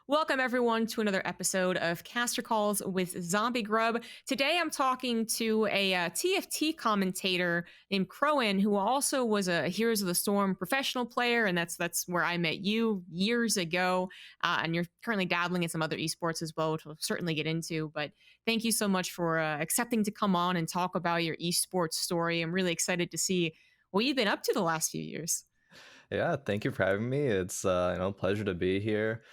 Welcome, everyone, to another episode of Caster Calls with ZombieGrub. Today, I'm talking to a TFT commentator named Khroen, who also was a Heroes of the Storm professional player, and that's where I met you years ago. And you're currently dabbling in some other esports as well, which we'll certainly get into. But thank you so much for accepting to come on and talk about your esports story. I'm really excited to see what you've been up to the last few years. Yeah, thank you for having me. It's pleasure to be here.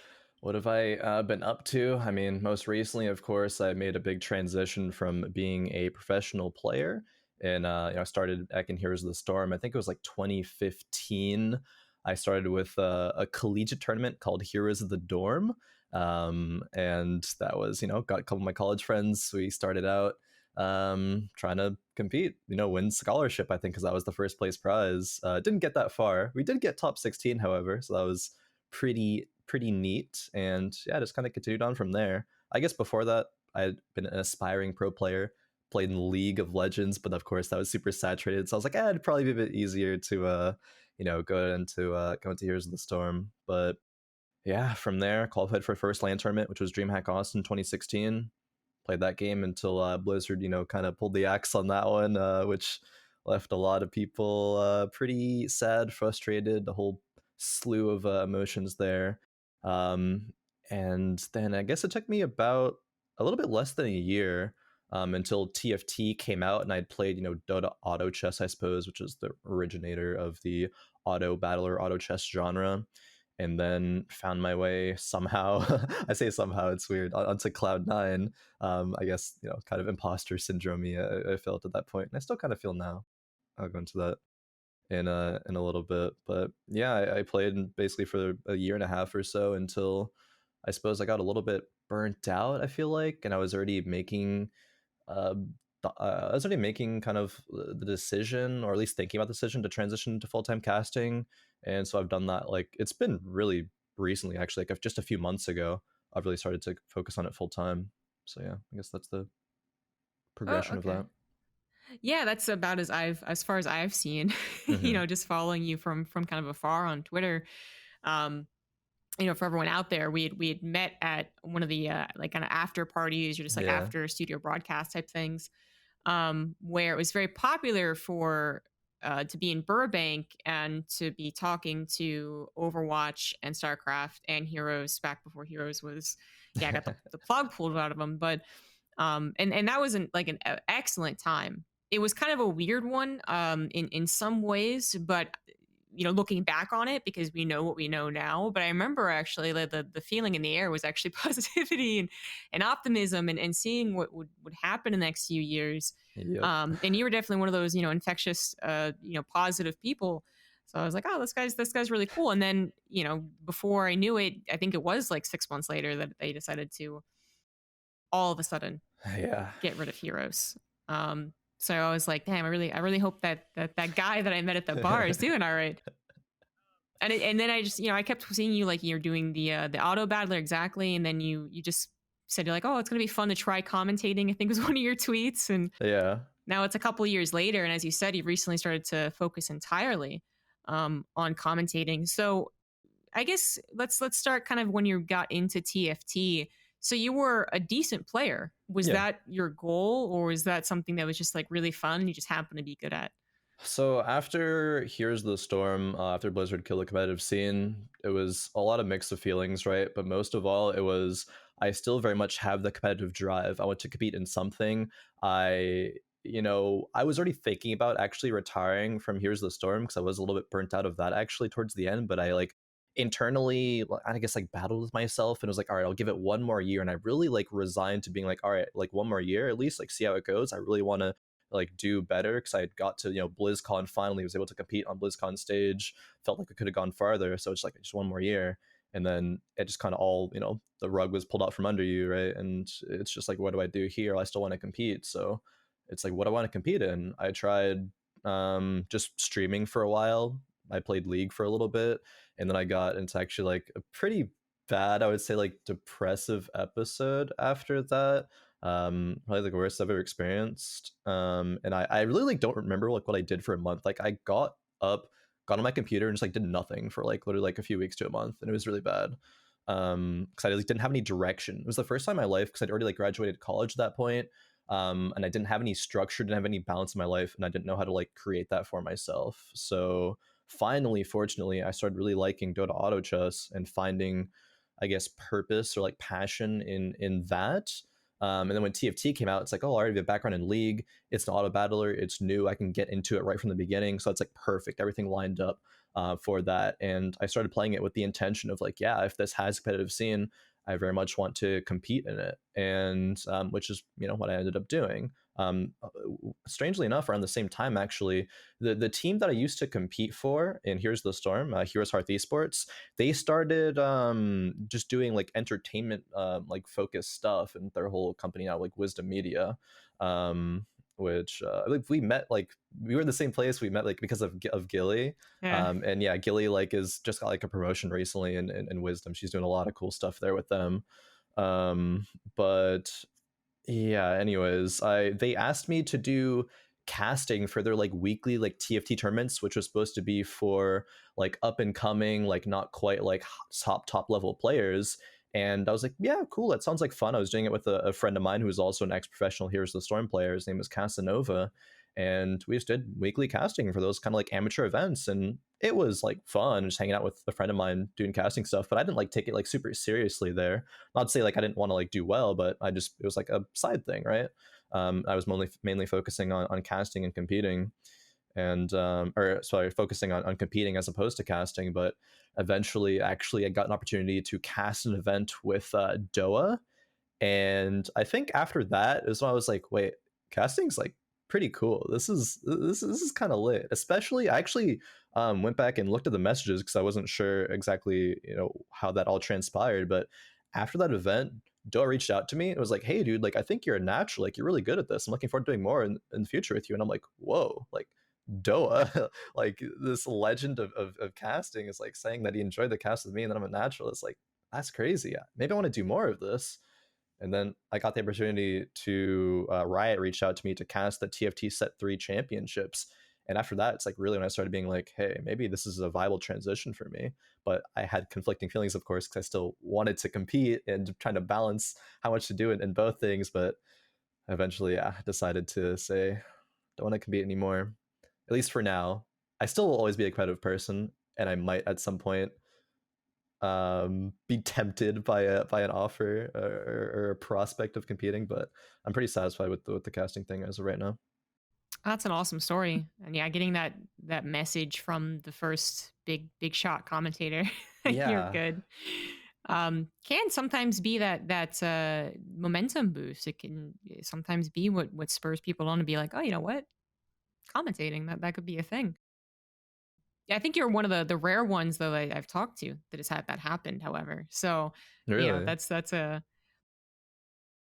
What have I been up to? I mean, most recently, of course, I made a big transition from being a professional player, and I started back in Heroes of the Storm. I think it was like 2015. I started with a collegiate tournament called Heroes of the Dorm, and that was got a couple of my college friends. We started out trying to compete, win scholarship, I think, because that was the first place prize. Didn't get that far. We did get top 16, however, so that was pretty neat. And yeah, just kind of continued on from there. I guess before that, I had been an aspiring pro player, played in League of Legends, but of course that was super saturated, so I was like, it'd probably be a bit easier to go into Heroes of the Storm. But yeah, from there, qualified for first LAN tournament, which was DreamHack Austin 2016. Played that game until Blizzard, kind of pulled the axe on that one, which left a lot of people pretty sad, frustrated, a whole slew of emotions there. And then I guess it took me about a little bit less than a year until TFT came out, and I'd played, Dota Auto Chess, I suppose, which is the originator of the auto battler, auto chess genre. And then found my way somehow. I say somehow, it's weird, onto Cloud9. I guess kind of imposter syndrome. I felt at that point, and I still kind of feel now. I'll go into that in a little bit, but yeah, I played basically for a year and a half or so until I suppose I got a little bit burnt out, I feel like, and I was already making uh, kind of the decision, or at least thinking about the decision to transition to full-time casting. And so I've done that, like, it's been really recently, actually, like just a few months ago, I've really started to focus on it full-time. So yeah, I guess that's the Oh, progression of okay. that. Yeah, that's about as far as I've seen, Mm-hmm. just following you from kind of afar on Twitter. Um, for everyone out there, we had met at one of the like kind of after parties or just like Yeah. after studio broadcast type things, where it was very popular for to be in Burbank and to be talking to Overwatch and StarCraft and Heroes back before Heroes was, yeah, I got the plug pulled out of them. But and that was an excellent time. It was kind of a weird one in some ways, but looking back on it, because we know what we know now. But I remember actually like the feeling in the air was actually positivity and optimism, and seeing what would happen in the next few years. Yep. And you were definitely one of those infectious positive people. So I was like, oh, this guy's really cool. And then before I knew it, I think it was like 6 months later that they decided to all of a sudden Yeah. get rid of Heroes. So I was like, damn, I really hope that guy that I met at the bar is doing all right. And then I just I kept seeing you, like, you're doing the auto battler exactly, and then you just said, you're like, oh, it's gonna be fun to try commentating, I think was one of your tweets. And Yeah. now it's a couple years later, and as you said, you've recently started to focus entirely on commentating. So I guess let's start kind of when you got into TFT. So you were a decent player. Was Yeah. that your goal, or was that something that was just like really fun and you just happened to be good at? So after Here's the Storm, after Blizzard killed the competitive scene, it was a lot of mix of feelings, right? But most of all, it was I still very much have the competitive drive. I want to compete in something. I, I was already thinking about actually retiring from Here's the Storm because I was a little bit burnt out of that actually towards the end. But I like internally, I guess, like battled with myself and was like, all right, I'll give it one more year. And I really like resigned to being like, all right, like one more year at least, like see how it goes. I really want to like do better because I got to BlizzCon, finally was able to compete on BlizzCon stage, felt like I could have gone farther, so it's like just one more year. And then it just kind of all the rug was pulled out from under you, right? And it's just like, what do I do here? I still want to compete, so it's like, what do I want to compete in? I tried just streaming for a while. I played League for a little bit, and then I got into actually like a pretty bad, I would say, like depressive episode after that. Probably the worst I've ever experienced. And I really like don't remember like what I did for a month. Like I got on my computer and just like did nothing for like literally like a few weeks to a month, and it was really bad. because I like, didn't have any direction. It was the first time in my life because I'd already like graduated college at that point, and I didn't have any structure, didn't have any balance in my life, and I didn't know how to like create that for myself. So finally, fortunately, I started really liking Dota Auto Chess and finding, I guess, purpose or like passion in that. And then when TFT came out, it's like, oh, I already have a background in League. It's an auto battler. It's new. I can get into it right from the beginning. So it's like perfect. Everything lined up for that. And I started playing it with the intention of like, yeah, if this has a competitive scene, I very much want to compete in it. And which is, what I ended up doing. Strangely enough, around the same time, actually, the team that I used to compete for in Here's the Storm, Heroes Hearth Esports, they started just doing like entertainment like focused stuff, and their whole company now like Wisdom Media, which like we were in the same place. We met like because of Gilly, Yeah. and yeah, Gilly like is just got like a promotion recently in Wisdom. She's doing a lot of cool stuff there with them. But yeah, anyways, I they asked me to do casting for their like weekly like TFT tournaments, which was supposed to be for like up and coming, like not quite like top level players. And I was like, yeah, cool, that sounds like fun. I was doing it with a friend of mine who was also an ex-professional Heroes of the Storm player. His name was Casanova, and we just did weekly casting for those kind of like amateur events, and it was like fun just hanging out with a friend of mine doing casting stuff. But I didn't like take it like super seriously there. Not to say like I didn't want to like do well, but it was like a side thing, right? I was mainly focusing on casting and competing, and or sorry, focusing on competing as opposed to casting. But eventually, actually, I got an opportunity to cast an event with Doa, and I think after that is when I was like, wait, casting's like pretty cool. This is kind of lit. Especially, I actually went back and looked at the messages because I wasn't sure exactly how that all transpired. But after that event, Doa reached out to me and was like, hey dude, like I think you're a natural, like you're really good at this. I'm looking forward to doing more in the future with you. And I'm like, whoa, like Doa, like this legend of casting is like saying that he enjoyed the cast with me and that I'm a natural. It's like, that's crazy. Maybe I want to do more of this. And then I got the opportunity to Riot reached out to me to cast the TFT Set 3 championships. And after that, it's like really when I started being like, hey, maybe this is a viable transition for me. But I had conflicting feelings, of course, because I still wanted to compete and trying to balance how much to do in both things. But eventually, yeah, decided to say, don't want to compete anymore, at least for now. I still will always be a competitive person, and I might at some point be tempted by an offer or a prospect of competing, but I'm pretty satisfied with the casting thing as of right now. That's an awesome story. And yeah, getting that message from the first big shot commentator, you're Yeah, good. Can sometimes be that momentum boost. It can sometimes be what spurs people on to be like, oh, you know what, commentating that could be a thing. Yeah, I think you're one of the rare ones though I've talked to that has had that happen. However, so really. that's a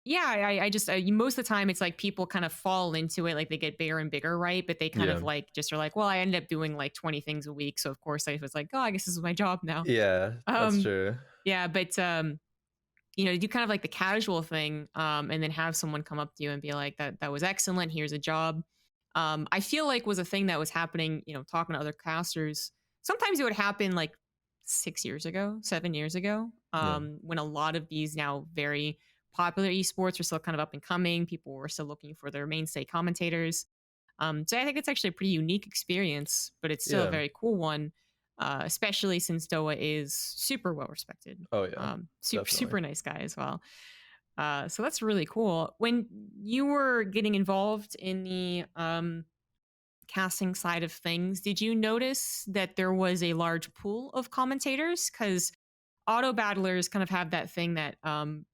yeah. I just most of the time it's like people kind of fall into it, like they get bigger and bigger, right? But they kind Yeah, of like just are like, well, I ended up doing like 20 things a week, so of course I was like, oh, I guess this is my job now. yeah, that's Um, true. yeah, but do kind of like the casual thing, and then have someone come up to you and be like, that was excellent. Here's a job. I feel like was a thing that was happening, talking to other casters. Sometimes it would happen like 6 years ago, 7 years ago, Yeah, when a lot of these now very popular esports were still kind of up and coming. People were still looking for their mainstay commentators. So I think it's actually a pretty unique experience, but it's still a yeah. very cool one, especially since Doa is super well respected. Oh yeah, Super definitely. super nice guy as well. So that's really cool. When you were getting involved in the casting side of things, did you notice that there was a large pool of commentators? Because auto battlers kind of have that thing that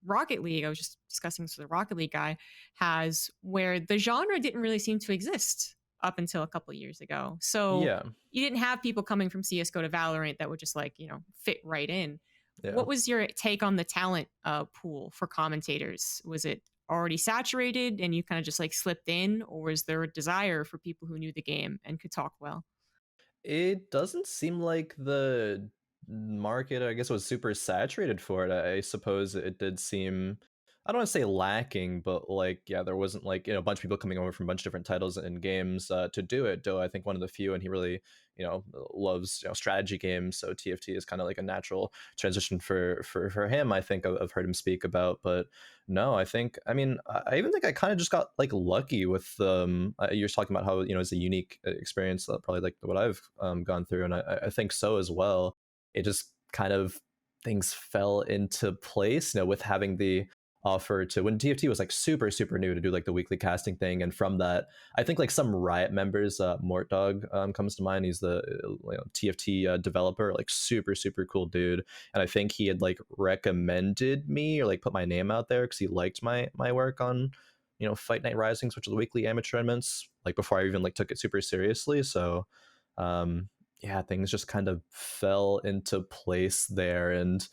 Rocket League, I was just discussing this with the Rocket League guy, has where the genre didn't really seem to exist up until a couple of years ago. So Yeah, you didn't have people coming from CSGO to Valorant that would just like, fit right in. yeah. What was your take on the talent pool for commentators? Was it already saturated and you kind of just like slipped in, or was there a desire for people who knew the game and could talk well? It doesn't seem like the market, I guess, was super saturated for it. I suppose it did seem I don't want to say lacking, but like, yeah, there wasn't like, a bunch of people coming over from a bunch of different titles and games to do it. Though I think one of the few, and he really, loves strategy games. So TFT is kind of like a natural transition for him. I think I've heard him speak about, but no, I think, I mean, I even think I kind of just got like lucky with you're talking about how it's a unique experience, probably like what I've gone through, and I think so as well. It just kind of things fell into place, with having the offer to when TFT was like super new to do like the weekly casting thing, and from that, I think like some Riot members, Mort Dog comes to mind. He's the TFT developer, like super cool dude, and I think he had like recommended me or like put my name out there because he liked my work on Fight Night Risings, which are the weekly amateur tournaments, like before I even like took it super seriously. So yeah, things just kind of fell into place there. And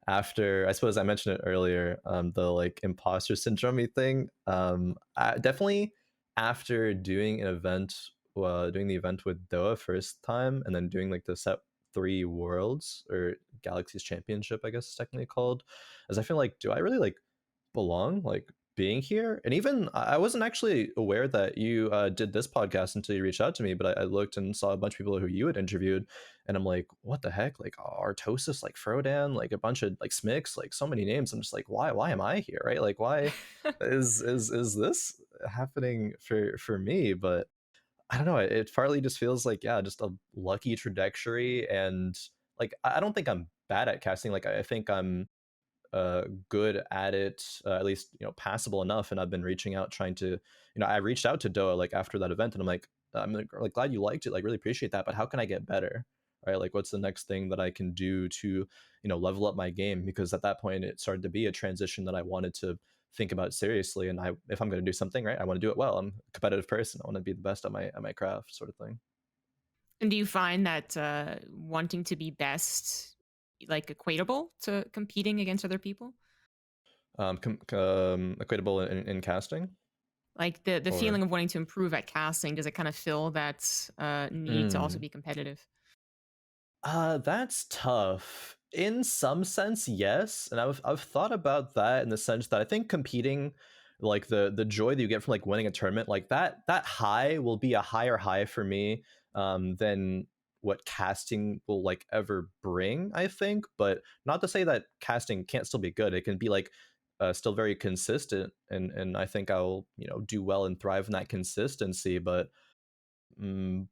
after, I suppose I mentioned it earlier, the like imposter syndrome thing, definitely after doing an event, doing the event with Doa first time, and then doing like the set 3 worlds or Galaxies Championship, I guess it's technically called, as I feel like, do I really like belong like being here? And even I wasn't actually aware that you did this podcast until you reached out to me, but I looked and saw a bunch of people who you had interviewed, and I'm like, what the heck, like Artosis, like Frodan, like a bunch of like Smix, like so many names. I'm just like, why am I here, right? Like, why is this happening for me? But I don't know, it partly just feels like, yeah, just a lucky trajectory. And like, I don't think I'm bad at casting. Like, I think I'm good at it, at least passable enough. And I've been reaching out, trying to, I reached out to Doa like after that event, and I'm like glad you liked it, like really appreciate that, but how can I get better, right? Like, what's the next thing that I can do to level up my game? Because at that point it started to be a transition that I wanted to think about seriously. And if I'm going to do something, right, I want to do it well. I'm a competitive person. I want to be the best at my craft, sort of thing. And do you find that wanting to be best like equatable to competing against other people? Equitable in casting, Like the or feeling of wanting to improve at casting, does it kind of fill that need to also mm. be competitive? That's tough. In some sense, yes, and I've thought about that in the sense that I think competing, like the joy that you get from like winning a tournament, like that high will be a higher high for me than what casting will like ever bring, I think. But not to say that casting can't still be good. It can be like still very consistent, and I think I'll do well and thrive in that consistency. But Mm,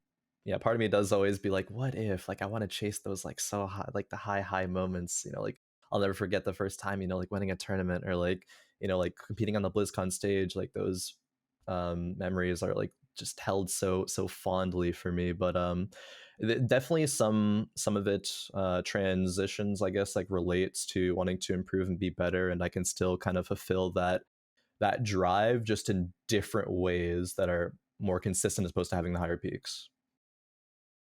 yeah, part of me does always be like, what if? Like, I want to chase those like so high, like the high moments. Like I'll never forget the first time, like winning a tournament, or like like competing on the BlizzCon stage. Like those memories are like just held so fondly for me. But definitely some of it transitions, I guess, like relates to wanting to improve and be better, and I can still kind of fulfill that drive just in different ways that are more consistent as opposed to having the higher peaks.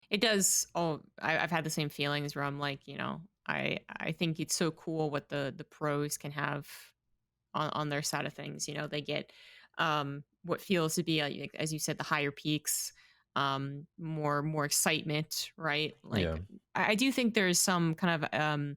It does. Oh, I've had the same feelings where I'm like, I think it's so cool what the pros can have on their side of things. They get what feels to be like, as you said, the higher peaks, more excitement, right? Yeah. Like I do think there's some kind of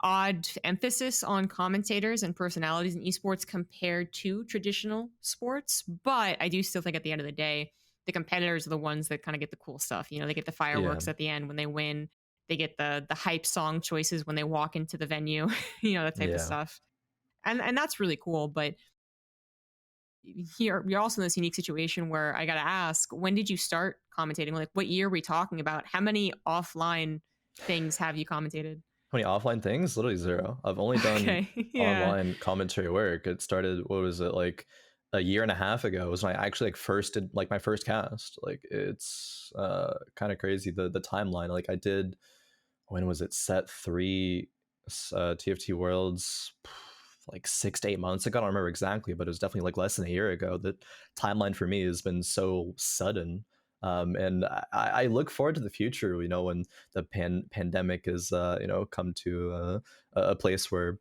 odd emphasis on commentators and personalities in esports compared to traditional sports. But I do still think at the end of the day, the competitors are the ones that kind of get the cool stuff. They get the Yeah. fireworks at the end when they win. They get the hype song choices when they walk into the venue, that type of Yeah. stuff. And that's really cool. But here you're also in this unique situation where I gotta ask, when did you start commentating? Like what year are we talking about? How many offline things have you commentated? How many offline things? Literally zero. I've only done Okay. Yeah. online commentary work. It started, what was it, like a year and a half ago was when I actually like first did like my first cast. Like it's kind of crazy the timeline. Like I did, when was it, set 3 TFT Worlds, like 6 to 8 months ago. I don't remember exactly, but it was definitely like less than a year ago. The timeline for me has been so sudden. And I look forward to the future, when the pandemic is, come to a place where,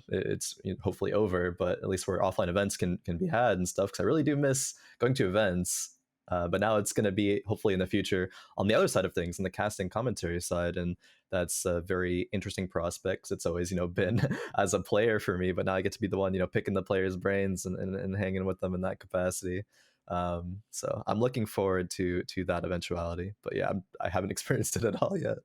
it's hopefully over, but at least where offline events can be had and stuff. Cause I really do miss going to events. But now it's going to be hopefully in the future on the other side of things, in the casting commentary side, and that's a very interesting prospect. 'Cause it's always been as a player for me, but now I get to be the one picking the players' brains and hanging with them in that capacity. So I'm looking forward to that eventuality. But yeah, I haven't experienced it at all yet.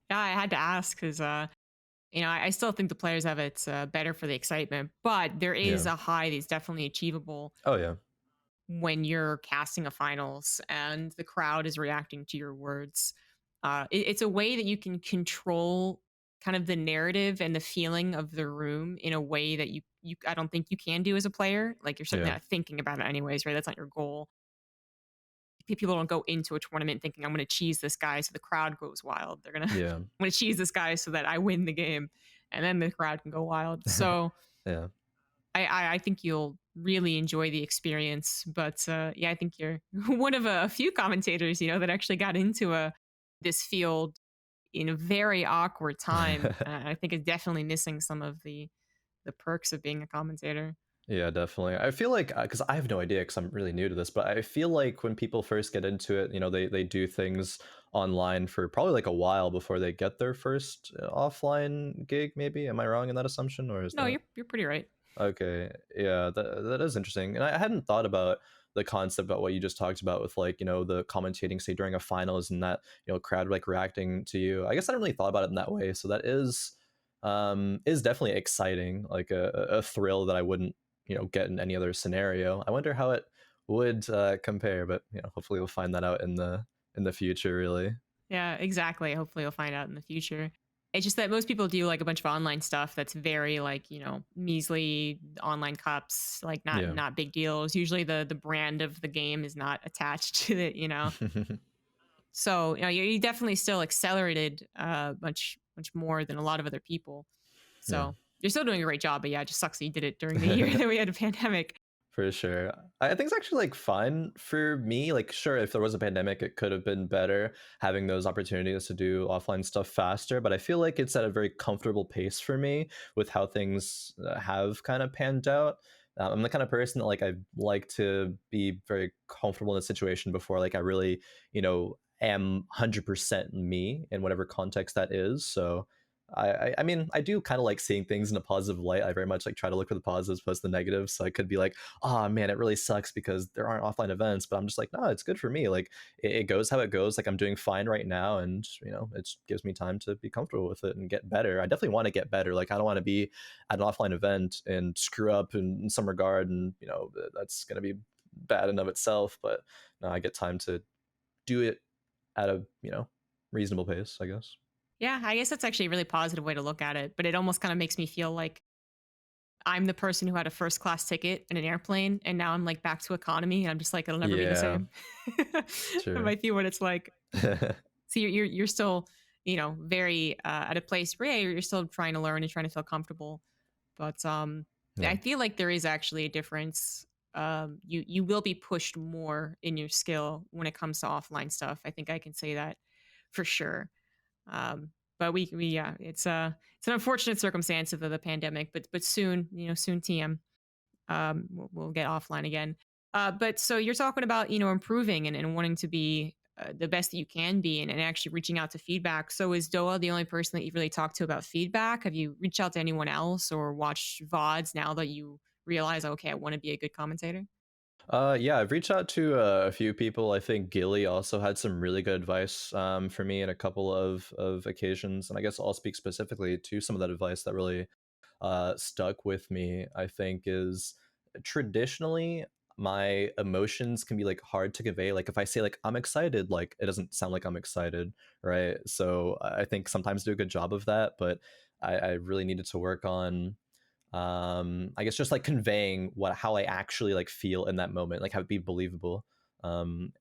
Yeah, I had to ask because I still think the players have it better for the excitement, but there is Yeah. a high that's definitely achievable Oh yeah. when you're casting a finals and the crowd is reacting to your words. It's a way that you can control kind of the narrative and the feeling of the room in a way that you I don't think you can do as a player. Like you're certainly Yeah. not thinking about it anyways, right? That's not your goal. People don't go into a tournament thinking I'm going to cheese this guy so the crowd goes wild. They're gonna Yeah. I'm going to cheese this guy so that I win the game, and then the crowd can go wild. So Yeah. I think you'll really enjoy the experience. But yeah, I think you're one of a few commentators, that actually got into this field in a very awkward time. I think it's definitely missing some of the perks of being a commentator. Yeah, definitely. I feel like because I have no idea because I'm really new to this, but I feel like when people first get into it, they do things online for probably like a while before they get their first offline gig. Maybe am I wrong in that assumption, or is No, that you're pretty right. okay? Yeah, that is interesting, and I hadn't thought about the concept about what you just talked about with like the commentating say during a finals and that crowd like reacting to you. I guess I didn't really thought about it in that way, so that is definitely exciting, like a thrill that I wouldn't get in any other scenario. I wonder how it would compare, but hopefully we'll find that out in the future, really. Yeah, exactly. Hopefully, you'll find out in the future. It's just that most people do like a bunch of online stuff that's very like measly online cups, like Yeah. not big deals. Usually, the brand of the game is not attached to it. So you definitely still accelerated much more than a lot of other people. Yeah. So you're still doing a great job, but yeah, it just sucks that you did it during the year that we had a pandemic. For sure. I think it's actually like fine for me. Like, sure, if there was a pandemic, it could have been better having those opportunities to do offline stuff faster. But I feel like it's at a very comfortable pace for me with how things have kind of panned out. I'm the kind of person that like I like to be very comfortable in a situation before like I really, am 100% me in whatever context that is. So I mean, I do kind of like seeing things in a positive light. I very much like try to look for the positives opposed to the negatives. So I could be like, oh man, it really sucks because there aren't offline events. But I'm just like, no, it's good for me. Like it goes how it goes. Like I'm doing fine right now, and it gives me time to be comfortable with it and get better. I definitely want to get better. Like I don't want to be at an offline event and screw up in some regard, and that's gonna be bad in of itself. But no, I get time to do it at a reasonable pace, I guess. Yeah, I guess that's actually a really positive way to look at it. But it almost kind of makes me feel like I'm the person who had a first class ticket in an airplane, and now I'm like back to economy. And I'm just like, it'll never be the Yeah, same. That true. might be what it's like. So you're still, very at a place where yeah, you're still trying to learn and trying to feel comfortable. But Yeah. I feel like there is actually a difference. You will be pushed more in your skill when it comes to offline stuff. I think I can say that for sure. Um, but we yeah, it's an unfortunate circumstance of the pandemic, but soon, soon TM we'll get offline again. But so you're talking about improving and wanting to be the best that you can be and actually reaching out to feedback. So is Doa the only person that you've really talked to about feedback? Have you reached out to anyone else or watched VODs now that you realize, okay, I want to be a good commentator? Yeah, I've reached out to a few people. I think Gilly also had some really good advice for me in a couple of occasions, and I guess I'll speak specifically to some of that advice that really stuck with me. I think is traditionally my emotions can be like hard to convey. Like if I say like I'm excited, like it doesn't sound like I'm excited, right? So I think sometimes do a good job of that, but I really needed to work on I guess just like conveying how I actually like feel in that moment, like have it be believable,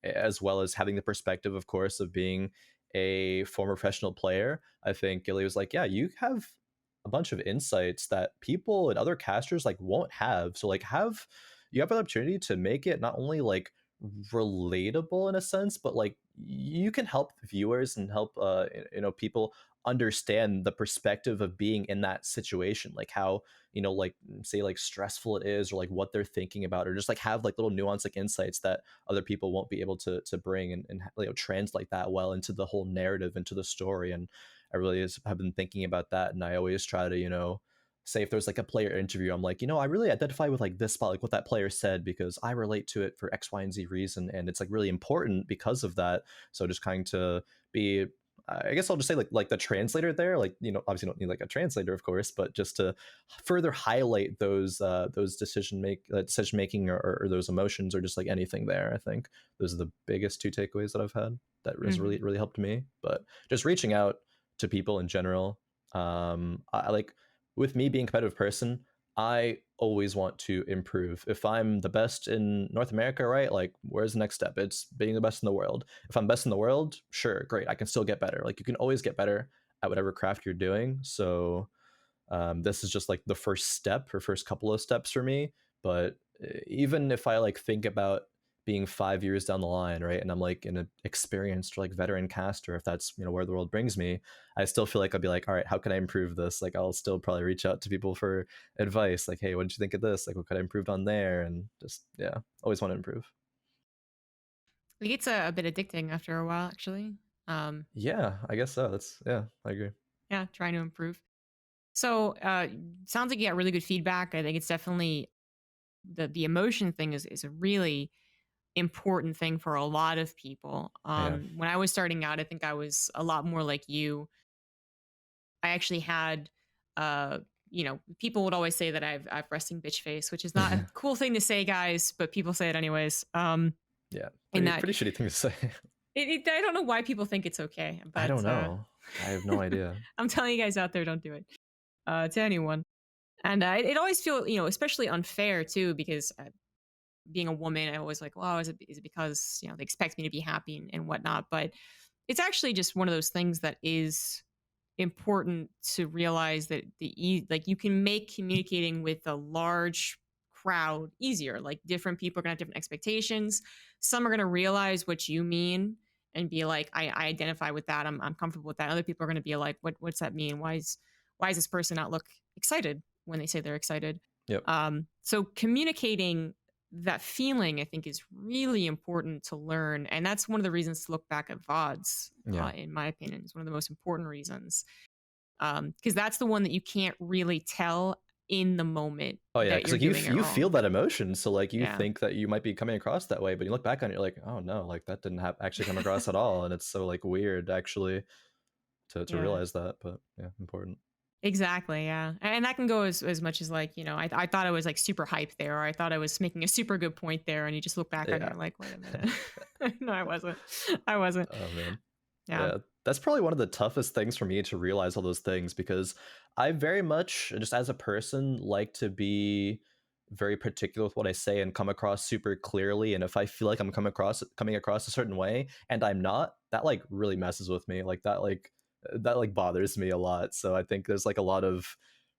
as well as having the perspective, of course, of being a former professional player. I think Gilly was like, yeah, you have a bunch of insights that people and other casters like won't have, so like you have an opportunity to make it not only like relatable in a sense, but like you can help viewers and help people understand the perspective of being in that situation, like how, like say like stressful it is, or like what they're thinking about, or just like have like little nuance, like insights that other people won't be able to bring, and translate that well into the whole narrative, into the story. And I really have been thinking about that, and I always try to, say if there's like a player interview, I'm like, I really identify with like this spot, like what that player said, because I relate to it for X, Y, and Z reason, and it's like really important because of that. So just kind to be, I guess I'll just say like the translator there, like, obviously you don't need like a translator, of course, but just to further highlight those decision making, or those emotions, or just like anything there. I think those are the biggest two takeaways that I've had that has really, really helped me. But just reaching out to people in general, I like, with me being a competitive person, I always want to improve. If I'm the best in North America, right? Like, where's the next step? It's being the best in the world. If I'm best in the world, sure, great. I can still get better. Like, you can always get better at whatever craft you're doing. So this is just like the first step, or first couple of steps for me. But even if I like think about being 5 years down the line, right, and I'm like an experienced, like veteran caster, if that's where the world brings me, I still feel like I'll be like, all right, how can I improve this? Like, I'll still probably reach out to people for advice, like, hey, what did you think of this? Like, what could I improve on there? And just, yeah, always want to improve. It gets a bit addicting after a while, actually. Yeah, I guess so. Yeah, I agree. Yeah, trying to improve. So sounds like you got really good feedback. I think it's definitely the emotion thing is a really important thing for a lot of people. Yeah. When I was starting out, I think I was a lot more like you. I actually had, people would always say that I've resting bitch face, which is not a cool thing to say, guys, but people say it anyways. Yeah, in pretty, that pretty shitty thing to say. I don't know why people think it's okay, but I don't know. I have no idea. I'm telling you guys out there, don't do it to anyone. And it always feel, especially unfair too, because being a woman, I always like, well, is it because they expect me to be happy and whatnot? But it's actually just one of those things that is important to realize, that like you can make communicating with a large crowd easier. Like, different people are gonna have different expectations. Some are gonna realize what you mean and be like, I identify with that. I'm comfortable with that. Other people are gonna be like, what's that mean? Why is this person not look excited when they say they're excited? Yep. So communicating that feeling, I think, is really important to learn, and that's one of the reasons to look back at vods. Yeah. In my opinion, is one of the most important reasons, because that's the one that you can't really tell in the moment. Oh yeah, that because you're like you doing it you wrong. feel that emotion, so like you Yeah. think that you might be coming across that way, but you look back on it, you're like, oh no, like that didn't actually come across at all, and it's so like weird actually to Yeah. realize that. But yeah, important. Exactly, yeah. And that can go as much as like, I thought I was like super hyped there, or I thought I was making a super good point there, and you just look back on it, Yeah. you're like, wait a minute. No, I wasn't. I wasn't. Oh man. Yeah. Yeah, that's probably one of the toughest things for me, to realize all those things, because I very much, just as a person, like to be very particular with what I say and come across super clearly. And if I feel like I'm coming across a certain way and I'm not, that like really messes with me. Like that bothers me a lot. So I think there's like a lot of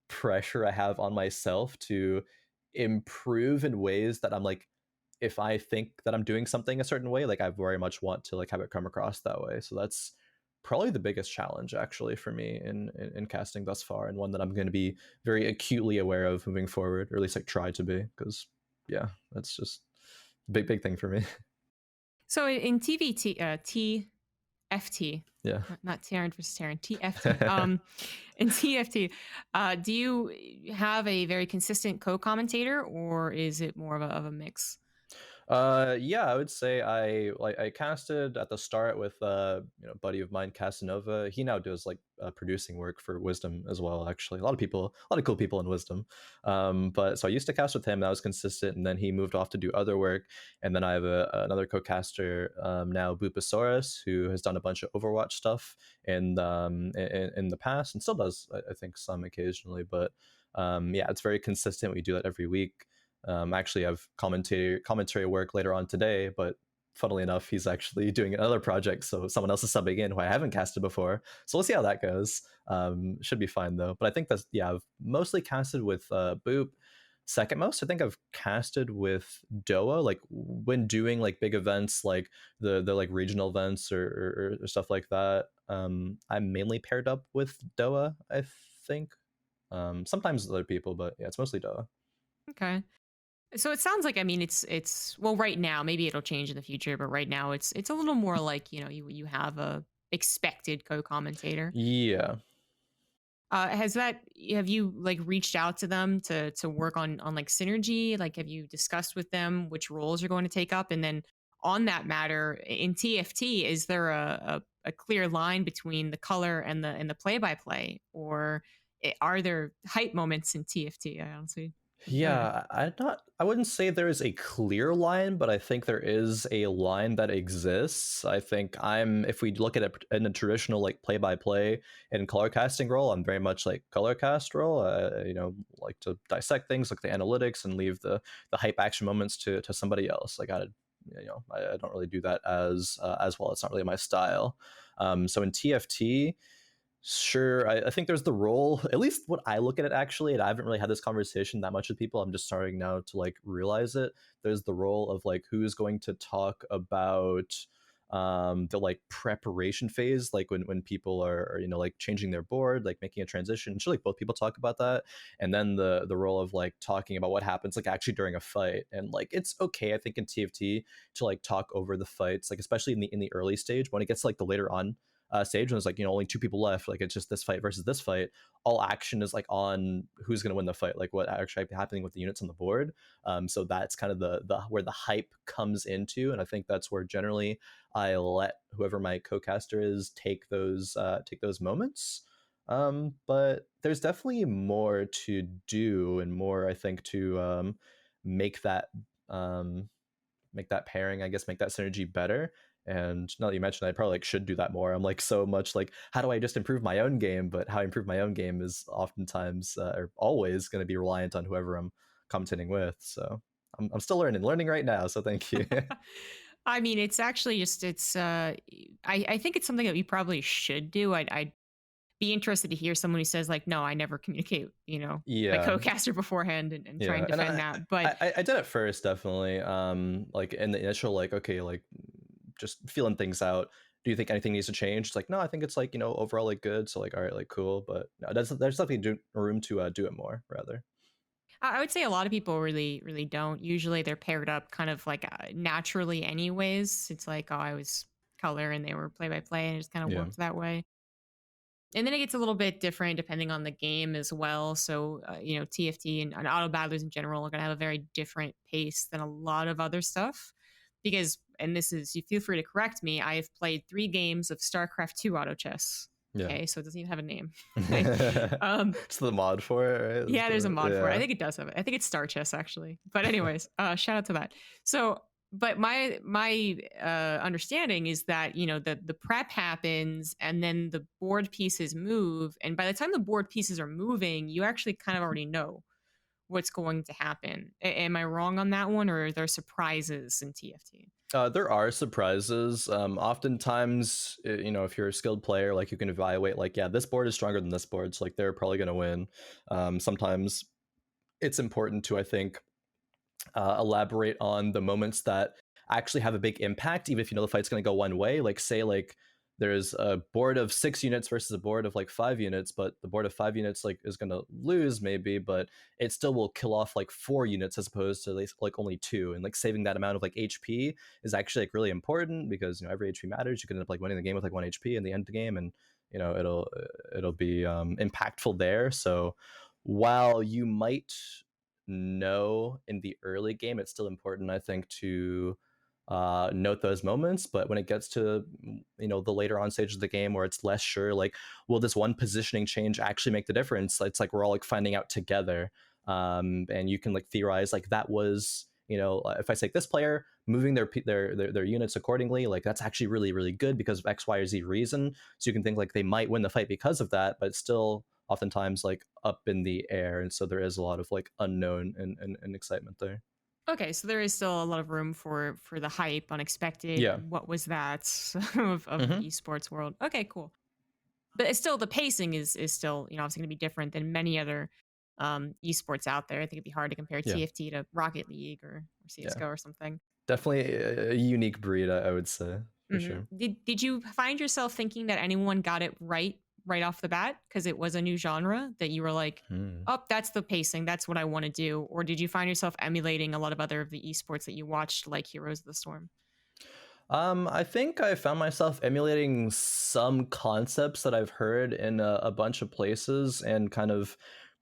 pressure I have on myself to improve in ways that I'm like, if I think that I'm doing something a certain way, like I very much want to like have it come across that way. So that's probably the biggest challenge actually for me in casting thus far, and one that I'm going to be very acutely aware of moving forward, or at least like try to be, because yeah, that's just a big thing for me. So in TFT, Yeah. not Terran versus Terran, TFT. In TFT, do you have a very consistent co-commentator, or is it more of a mix? Yeah, I would say I casted at the start with a buddy of mine, Casanova. He now does like producing work for Wisdom as well. Actually, a lot of cool people in Wisdom. But so I used to cast with him. That was consistent, and then he moved off to do other work. And then I have another co-caster now, Bupasaurus, who has done a bunch of Overwatch stuff in the past, and still does, I think, some occasionally. But yeah, it's very consistent. We do that every week. Actually, I have commentary work later on today, but funnily enough, he's actually doing another project, so someone else is subbing in who I haven't casted before. So we'll see how that goes. Should be fine though. But I think that's, yeah, I've mostly casted with Boop. second most. I think I've casted with Doa, like when doing like big events, like the like regional events or stuff like that. I'm mainly paired up with Doa, I think. Sometimes other people, but yeah, it's mostly Doa. Okay. So it sounds like, I mean, it's well, right now, maybe it'll change in the future, but right now it's a little more like, you have a expected co-commentator. Yeah. Have you like reached out to them to work on like synergy? Like, have you discussed with them which roles you're going to take up? And then on that matter, in TFT, is there a clear line between the color and the play by play, or are there hype moments in TFT? I honestly couldn't tell you. Yeah, I wouldn't say there is a clear line, but I think there is a line that exists. I think I'm if we look at it in a traditional like play by play and color casting role, I'm very much like color cast role. Like to dissect things, like the analytics, and leave the hype action moments to somebody else. Like I don't really do that as well. It's not really my style. So in TFT, sure, I think there's the role, at least what I look at it actually, and I haven't really had this conversation that much with people. I'm just starting now to like realize it. There's the role of like who's going to talk about the like preparation phase, like when people are like changing their board, like making a transition. Sure, like both people talk about that. And then the role of like talking about what happens like actually during a fight. And like it's okay, I think, in TFT to like talk over the fights, like especially in the early stage. When it gets to, like the later on stage, when it's like only two people left, like it's just this fight versus this fight, all action is like on who's going to win the fight, like what actually happening with the units on the board. So that's kind of the where the hype comes into, and I think that's where generally I let whoever my co-caster is take those moments. But there's definitely more to do and more, I think, to make that um, make that pairing, I guess, make that synergy better. And now that you mentioned, I probably like should do that more. I'm like so much like, how do I just improve my own game? But how I improve my own game is oftentimes or always going to be reliant on whoever I'm commentating with. So I'm still learning right now. So thank you. I mean, it's actually just I think it's something that we probably should do. I'd be interested to hear someone who says like, no, I never communicate, my Yeah. co-caster beforehand, and try Yeah, and and defend that. But I did it first, definitely. Like in the initial, like okay, like just feeling things out. Do you think anything needs to change? It's like no, I think it's like overall like good. So like all right, like cool, but no, there's definitely room to do it more rather. I would say a lot of people really, really don't. Usually they're paired up kind of like naturally, anyways. It's like, oh, I was color and they were play by play, and it just kind of Yeah, worked that way. And then it gets a little bit different depending on the game as well. So, TFT and auto battlers in general are going to have a very different pace than a lot of other stuff. Because, and this is, you feel free to correct me, I've played 3 games of StarCraft 2 auto chess. yeah. Okay, so it doesn't even have a name. It's the mod for it, right? Yeah, there's a mod for it. I Yeah, think it does have it. I think it's Star Chess actually. But anyways, shout out to that. So, but my understanding is that the prep happens and then the board pieces move, and by the time the board pieces are moving, you actually kind of already know what's going to happen. Am I wrong on that one, or are there surprises in TFT? there are surprises. Oftentimes, if you're a skilled player, like you can evaluate, like, yeah, this board is stronger than this board, so like they're probably going to win. Sometimes it's important to, I think, elaborate on the moments that actually have a big impact, even if the fight's going to go one way. Like say like there's a board of 6 units versus a board of like 5 units, but the board of 5 units like is going to lose maybe, but it still will kill off like 4 units as opposed to like only two. And like saving that amount of like HP is actually like really important because every HP matters. You can end up like winning the game with like 1 HP in the end of the game, and it'll be impactful there. So while you might know in the early game, it's still important, I think, to note those moments. But when it gets to the later on stage of the game where it's less sure, like, will this one positioning change actually make the difference? It's like we're all like finding out together, and you can like theorize like that was if I take this player moving their units accordingly, like that's actually really really good because of X, Y, or Z reason. So you can think like they might win the fight because of that, but it's still oftentimes like up in the air, and so there is a lot of like unknown and excitement there. Okay, so there is still a lot of room for the hype, unexpected. Yeah. What was that of the Hmm. esports world? Okay, cool. But it's still, the pacing is still obviously going to be different than many other esports out there. I think it'd be hard to compare Yeah, TFT to Rocket League or yeah, CS:GO or something. definitely a unique breed, I would say, for sure. Did you find yourself thinking that anyone got it right off the bat because it was a new genre that you were like, Hmm. "Oh, that's the pacing. That's what I want to do," or did you find yourself emulating a lot of other of the esports that you watched, like Heroes of the Storm? I think I found myself emulating some concepts that I've heard in a bunch of places and kind of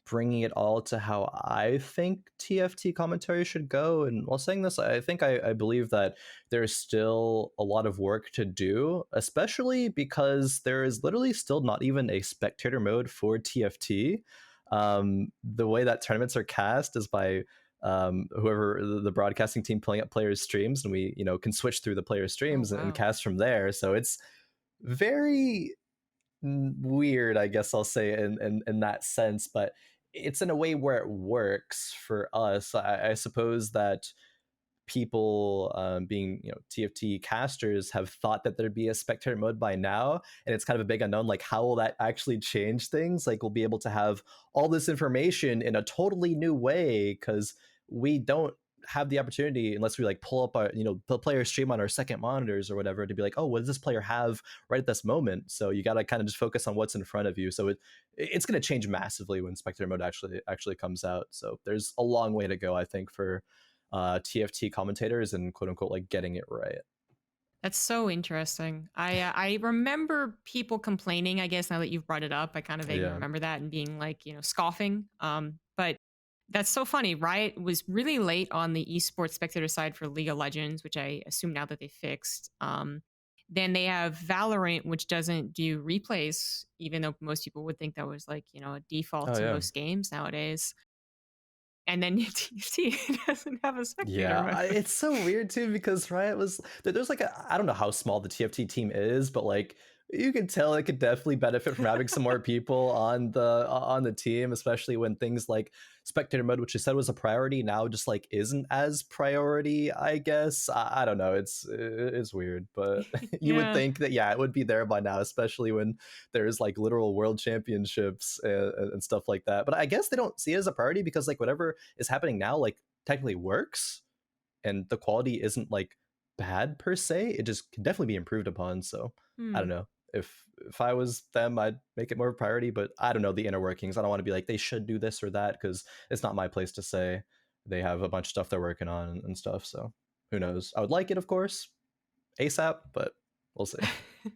bringing it all to how I think TFT commentary should go. And while saying this, I think I believe that there's still a lot of work to do, especially because there is literally still not even a spectator mode for TFT. The way that tournaments are cast is by whoever the broadcasting team pulling up players' streams, and we can switch through the players' Oh streams and wow. cast from there. So it's very weird, I guess I'll say in that sense, but it's in a way where it works for us. I suppose that people being TFT casters have thought that there'd be a spectator mode by now, and it's kind of a big unknown. Like, how will that actually change things? Like, we'll be able to have all this information in a totally new way because we don't have the opportunity unless we like pull up our the player stream on our second monitors or whatever to be like, oh, what does this player have right at this moment? So you got to kind of just focus on what's in front of you. So it's going to change massively when spectator mode actually comes out. So there's a long way to go, I think, for TFT commentators and quote unquote like getting it right. That's so interesting. I remember people complaining. I guess now that you've brought it up, I kind of vaguely Yeah. remember that and being like, scoffing. But that's so funny. Riot was really late on the esports spectator side for League of Legends, which I assume now that they fixed. Then they have Valorant, which doesn't do replays, even though most people would think that was like a default Oh to yeah. most games nowadays. And then TFT doesn't have a spectator Yeah, mode. it's so weird too because Riot was there's like I don't know how small the TFT team is, but like you can tell it could definitely benefit from having some more people on the team, especially when things like spectator mode, which you said was a priority, now just like isn't as priority. I guess I don't know. It's weird, but you would Yeah. think that yeah, it would be there by now, especially when there's like literal world championships and stuff like that. But I guess they don't see it as a priority because like whatever is happening now, like technically works and the quality isn't like bad per se. It just can definitely be improved upon. So I don't Hmm. know. If I was them, I'd make it more of a priority, but I don't know the inner workings. I don't want to be like they should do this or that because it's not my place to say. They have a bunch of stuff they're working on and stuff. So who knows? I would like it, of course, ASAP, but we'll see.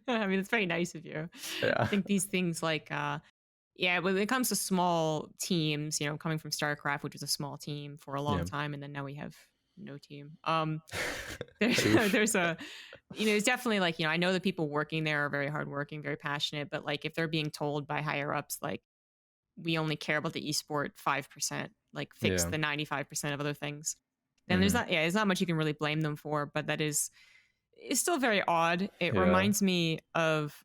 I mean, it's very nice of you. I Yeah. think these things like yeah, when it comes to small teams, coming from StarCraft, which was a small team for a long Yeah. time, and then now we have no team. There's Oof. there's a there's definitely like, I know the people working there are very hardworking, very passionate, but like if they're being told by higher ups like we only care about the esport 5%, like fix Yeah. the 95% of other things, then Hmm. there's not much you can really blame them for, but that is still very odd. It Yeah. reminds me of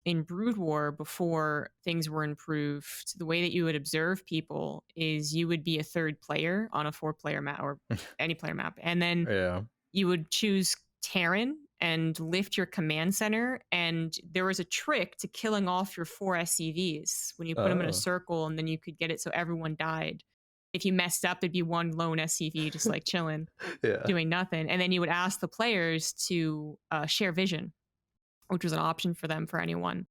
in Brood War before things were improved. The way that you would observe people is you would be a third player on a 4-player map or any player map, and then Yeah. you would choose Terran and lift your command center. And there was a trick to killing off your 4 SCVs when you put them in a Oh. circle, and then you could get it so everyone died. If you messed up, it'd be one lone SCV just like chilling, Yeah. doing nothing. And then you would ask the players to share vision, which was an option for them for anyone.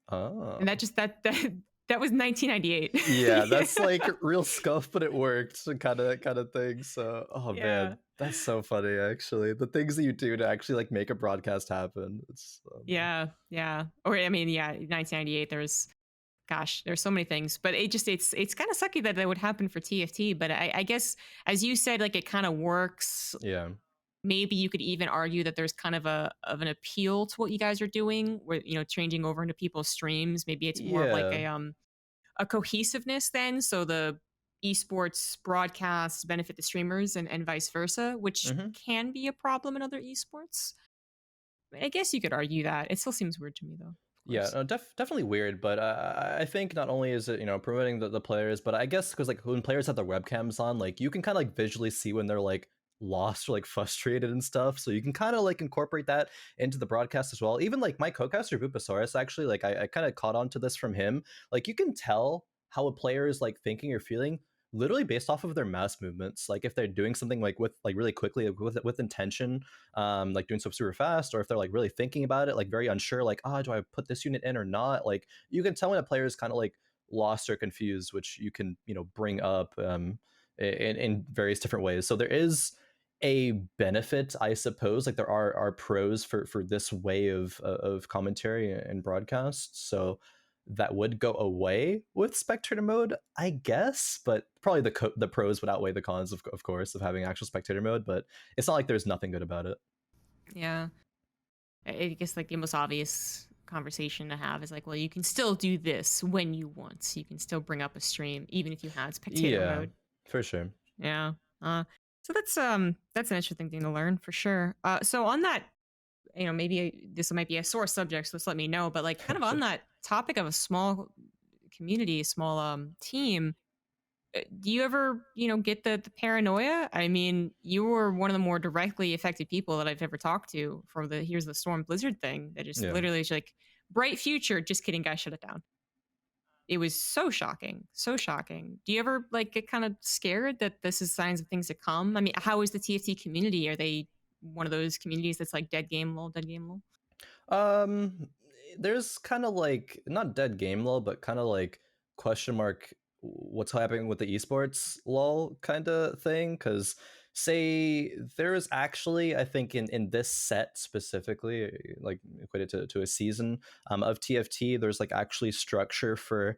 And that Oh. just that was 1998. Yeah, Yeah. that's like real scuff, but it worked, kind of thing. So, oh Yeah. man, that's so funny. Actually, the things that you do to actually like make a broadcast happen. It's oh man. Yeah. Yeah. Or I mean, yeah, 1998. There's so many things, but it's kind of sucky that would happen for TFT. But I guess as you said, like it kind of works. Yeah, Maybe you could even argue that there's kind of an appeal to what you guys are doing, where changing over into people's streams. Maybe it's more of like yeah. a cohesiveness then, so the esports broadcasts benefit the streamers and vice versa, which Hmm. can be a problem in other esports. I guess you could argue that. It still seems weird to me though, of Yeah, course. no, definitely weird, but I think not only is it promoting the players, but I guess because like when players have their webcams on, like you can kind of like visually see when they're like lost or like frustrated and stuff, so you can kind of like incorporate that into the broadcast as well. Even like my co-caster Bupasaurus, actually, like I kind of caught on to this from him. Like you can tell how a player is like thinking or feeling literally based off of their mouse movements. Like if they're doing something like with like really quickly with intention, like doing stuff super fast, or if they're like really thinking about it, like very unsure, like, ah, do I put this unit in or not? Like you can tell when a player is kind of like lost or confused, which you can, you know, bring up in various different ways. So there is a benefit, I suppose. Like there are pros for this way of commentary and broadcast. So that would go away with spectator mode, I guess. But probably the pros would outweigh the cons, of course, of having actual spectator mode. But it's not like there's nothing good about it. Yeah. I guess like the most obvious conversation to have is like, well, you can still do this when you want. You can still bring up a stream even if you had spectator Yeah, mode. for sure. Yeah. So that's an interesting thing to learn for sure. So on that, maybe this might be a sore subject, so just let me know. But like, kind of on Sure. that topic of a small community, a small team, do you ever, get the paranoia? I mean, you were one of the more directly affected people that I've ever talked to for the here's the storm blizzard thing. That just Yeah. literally is like bright future. Just kidding, guys, shut it down. It was so shocking, so shocking. Do you ever like get kind of scared that this is signs of things to come? I mean, how is the TFT community? Are they one of those communities that's like dead game lol, dead game lol? Um, there's kind of like not dead game lol, but kind of like question mark what's happening with the esports lol kind of thing. Because say there is actually, I think in this set specifically, like equated to a season of TFT, there's like actually structure for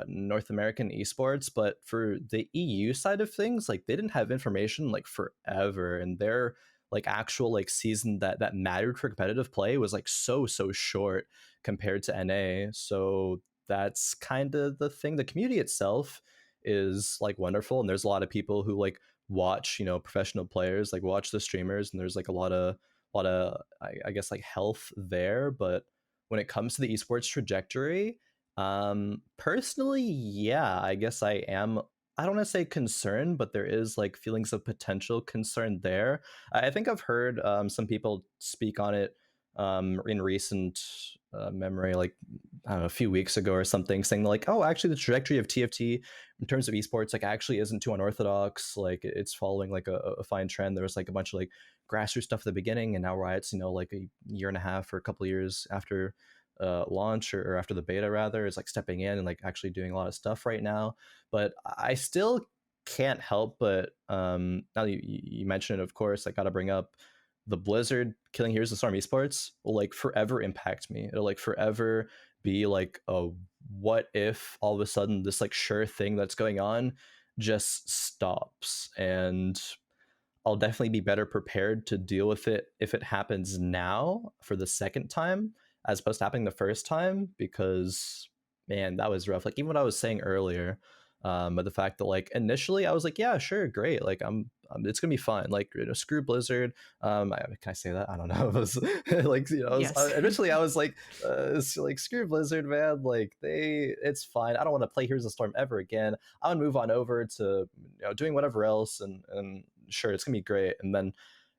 North American esports, but for the EU side of things, like they didn't have information like forever, and they're like actual like season that mattered for competitive play was like so short compared to NA. So that's kind of the thing. The community itself is like wonderful, and there's a lot of people who like watch, you know, professional players, like watch the streamers, and there's like a lot of I guess like health there. But when it comes to the esports trajectory, personally, yeah, I guess I don't want to say concerned, but there is like feelings of potential concern there. I think I've heard some people speak on it in recent memory, like I don't know, a few weeks ago or something, saying like, "Oh, actually, the trajectory of TFT in terms of esports like actually isn't too unorthodox. Like it's following like a fine trend. There was like a bunch of like grassroots stuff at the beginning, and now Riot's, you know, like a year and a half or a couple of years after launch or after the beta rather, is like stepping in and like actually doing a lot of stuff right now. But I still can't help but now that you mention it, of course, I gotta bring up the Blizzard killing Heroes of Storm esports will like forever impact me. It'll like forever be like a what if all of a sudden this like sure thing that's going on just stops, and I'll definitely be better prepared to deal with it if it happens now for the second time as opposed to happening the first time, because man, that was rough. Like even what I was saying earlier, but the fact that like initially I was like, yeah, sure, great, like it's gonna be fine. Like, you know, screw Blizzard. Can I say that? I don't know. It was like, you know, Yes. initially I was like, screw Blizzard, man. Like it's fine. I don't want to play Heroes of the Storm ever again. I would move on over to, you know, doing whatever else, and sure, it's gonna be great. And then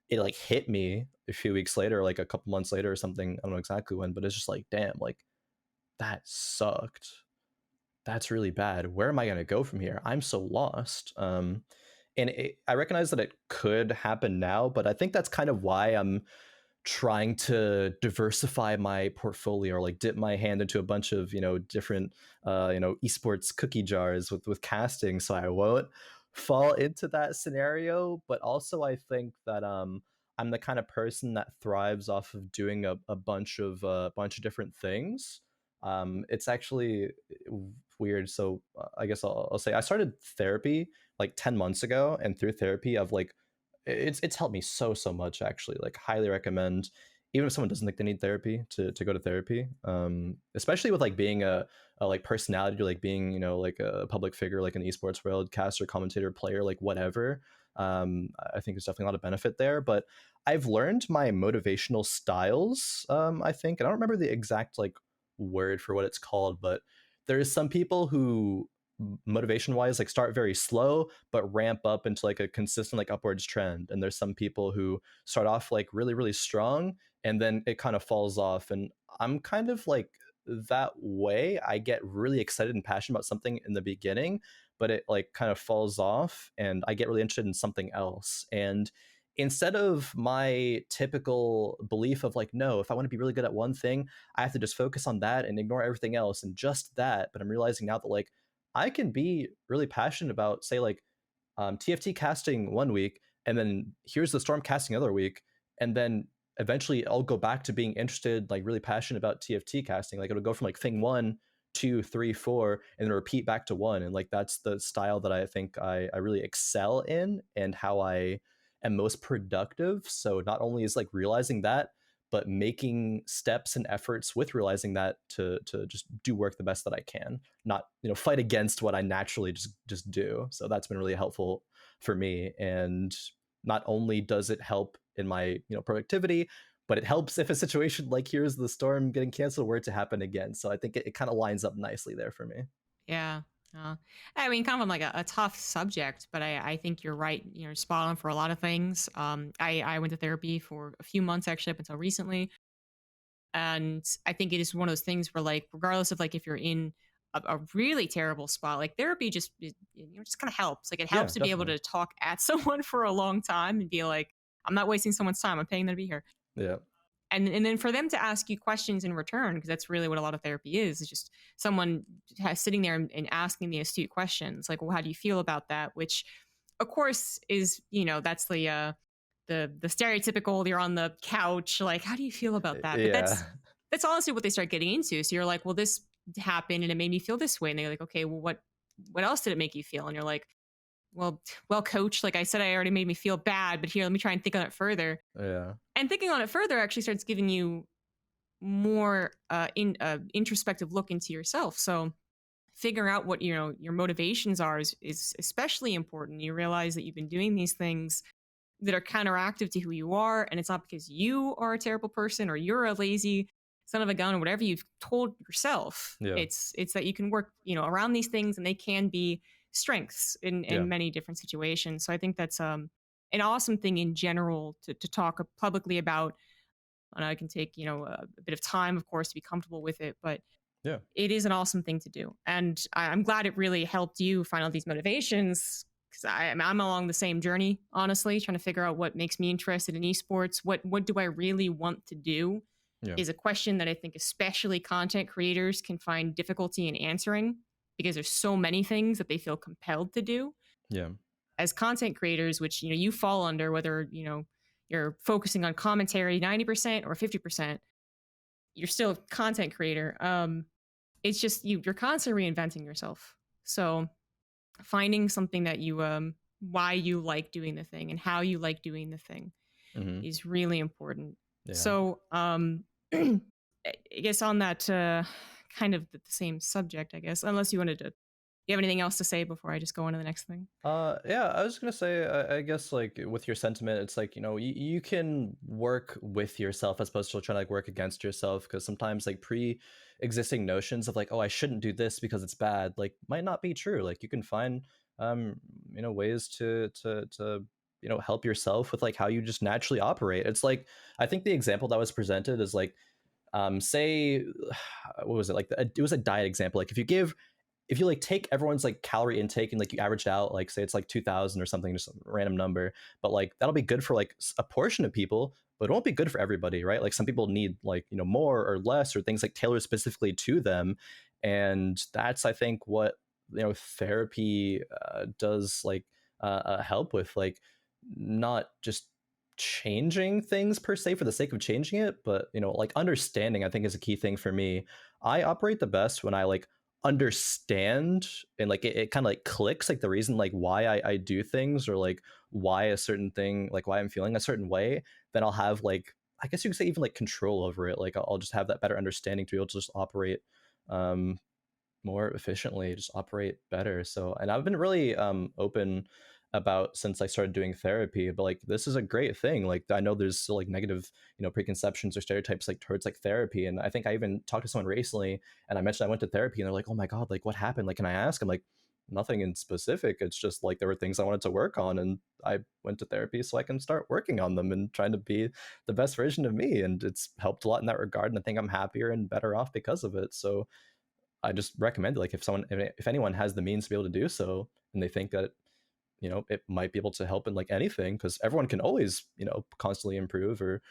it like hit me a few weeks later, like a couple months later or something. I don't know exactly when, but it's just like, damn, like that sucked. That's really bad. Where am I gonna go from here? I'm so lost. I recognize that it could happen now, but I think that's kind of why I'm trying to diversify my portfolio, or like dip my hand into a bunch of, you know, different you know, esports cookie jars with casting, so I won't fall into that scenario. But also I think that I'm the kind of person that thrives off of doing a bunch of different things. It's actually weird. So I guess I'll say I started therapy like 10 months ago, and through therapy I've like it's helped me so much, actually. Like highly recommend, even if someone doesn't think they need therapy, to go to therapy, especially with like being a like personality, or like being, you know, like a public figure, like an esports world, caster, commentator, player, like whatever. I think there's definitely a lot of benefit there. But I've learned my motivational styles, I think, and I don't remember the exact like word for what it's called, but there's some people who motivation wise like start very slow but ramp up into like a consistent like upwards trend, and there's some people who start off like really strong and then it kind of falls off. And I'm kind of like that way. I get really excited and passionate about something in the beginning, but it like kind of falls off and I get really interested in something else. And instead of my typical belief of like, no, if I want to be really good at one thing, I have to just focus on that and ignore everything else and just that. But I'm realizing now that like I can be really passionate about, say, like TFT casting one week, and then here's the Storm casting other week, and then eventually I'll go back to being interested, like really passionate about TFT casting. Like it'll go from like thing one, two, three, four, and then repeat back to one. And like that's the style that I think I really excel in and how I am most productive. So not only is like realizing that, but making steps and efforts with realizing that to just do work the best that I can, not fight against what I naturally just do. So that's been really helpful for me. And not only does it help in my productivity, but it helps if a situation like here's the storm getting canceled were to happen again. So I think it kind of lines up nicely there for me. Yeah. I mean, kind of like a tough subject, but I think you're right. You're spot on for a lot of things. I went to therapy for a few months actually up until recently. And I think it is one of those things where like, regardless of like if you're in a really terrible spot, like therapy just kind of helps. Like it Yeah, helps to be able definitely. to talk at someone for a long time and be like, I'm not wasting someone's time. I'm paying them to be here. Yeah. And then for them to ask you questions in return, because that's really what a lot of therapy is just someone sitting there and asking the astute questions like, well, how do you feel about that, which of course is that's the stereotypical, you're on the couch like, how do you feel about that, but Yeah. that's honestly what they start getting into. So you're like, well, this happened and it made me feel this way, and they're like, okay, well, what else did it make you feel? And you're like, well, coach, like I said, I already made me feel bad, but here, let me try and think on it further. Yeah. And thinking on it further actually starts giving you more introspective look into yourself. So figuring out what your motivations are is especially important. You realize that you've been doing these things that are counteractive to who you are, and it's not because you are a terrible person or you're a lazy son of a gun or whatever you've told yourself. Yeah. It's that you can work around these things, and they can be strengths Yeah. in many different situations. So I think that's an awesome thing in general to talk publicly about. And I can take a bit of time, of course, to be comfortable with it, but Yeah. it is an awesome thing to do. And I'm glad it really helped you find out these motivations, because I'm along the same journey, honestly, trying to figure out what makes me interested in esports. What do I really want to do Yeah. is a question that I think especially content creators can find difficulty in answering, because there's so many things that they feel compelled to do Yeah. as content creators, which you fall under, whether you're focusing on commentary 90% or 50%, you're still a content creator. It's just you're constantly reinventing yourself. So finding something that why you like doing the thing and how you like doing the thing Mm-hmm. is really important. Yeah. So I guess on that kind of the same subject, I guess, unless you wanted to, you have anything else to say before I just go on to the next thing? Yeah, I was gonna say, I guess like with your sentiment, it's like you can work with yourself as opposed to trying to like work against yourself, because sometimes like pre-existing notions of like, oh, I shouldn't do this because it's bad, like might not be true. Like you can find ways to help yourself with like how you just naturally operate. It's like I think the example that was presented is like say what was it like it was a diet example. Like if you like take everyone's like calorie intake and like you average out, like say it's like 2000 or something, just a random number, but like that'll be good for like a portion of people, but it won't be good for everybody, right? Like some people need like more or less, or things like tailored specifically to them. And that's I think what therapy does like help with, like not just changing things per se for the sake of changing it, but like understanding, I think, is a key thing for me. I operate the best when I like understand and like it kind of like clicks, like the reason like why I do things, or like why a certain thing, like why I'm feeling a certain way. Then I'll have like, I guess you could say, even like control over it. Like I'll just have that better understanding to be able to just operate um more efficiently, just operate better. So, and I've been really open about since I started doing therapy, but like this is a great thing. Like I know there's still like negative preconceptions or stereotypes like towards like therapy, and I think I even talked to someone recently and I mentioned I went to therapy, and they're like, oh my god, like what happened, like can I ask? I'm like, nothing in specific. It's just like there were things I wanted to work on, and I went to therapy so I can start working on them and trying to be the best version of me. And it's helped a lot in that regard. And I think I'm happier and better off because of it. So I just recommend it. Like if anyone has the means to be able to do so, and they think that it might be able to help in like anything, because everyone can always constantly improve or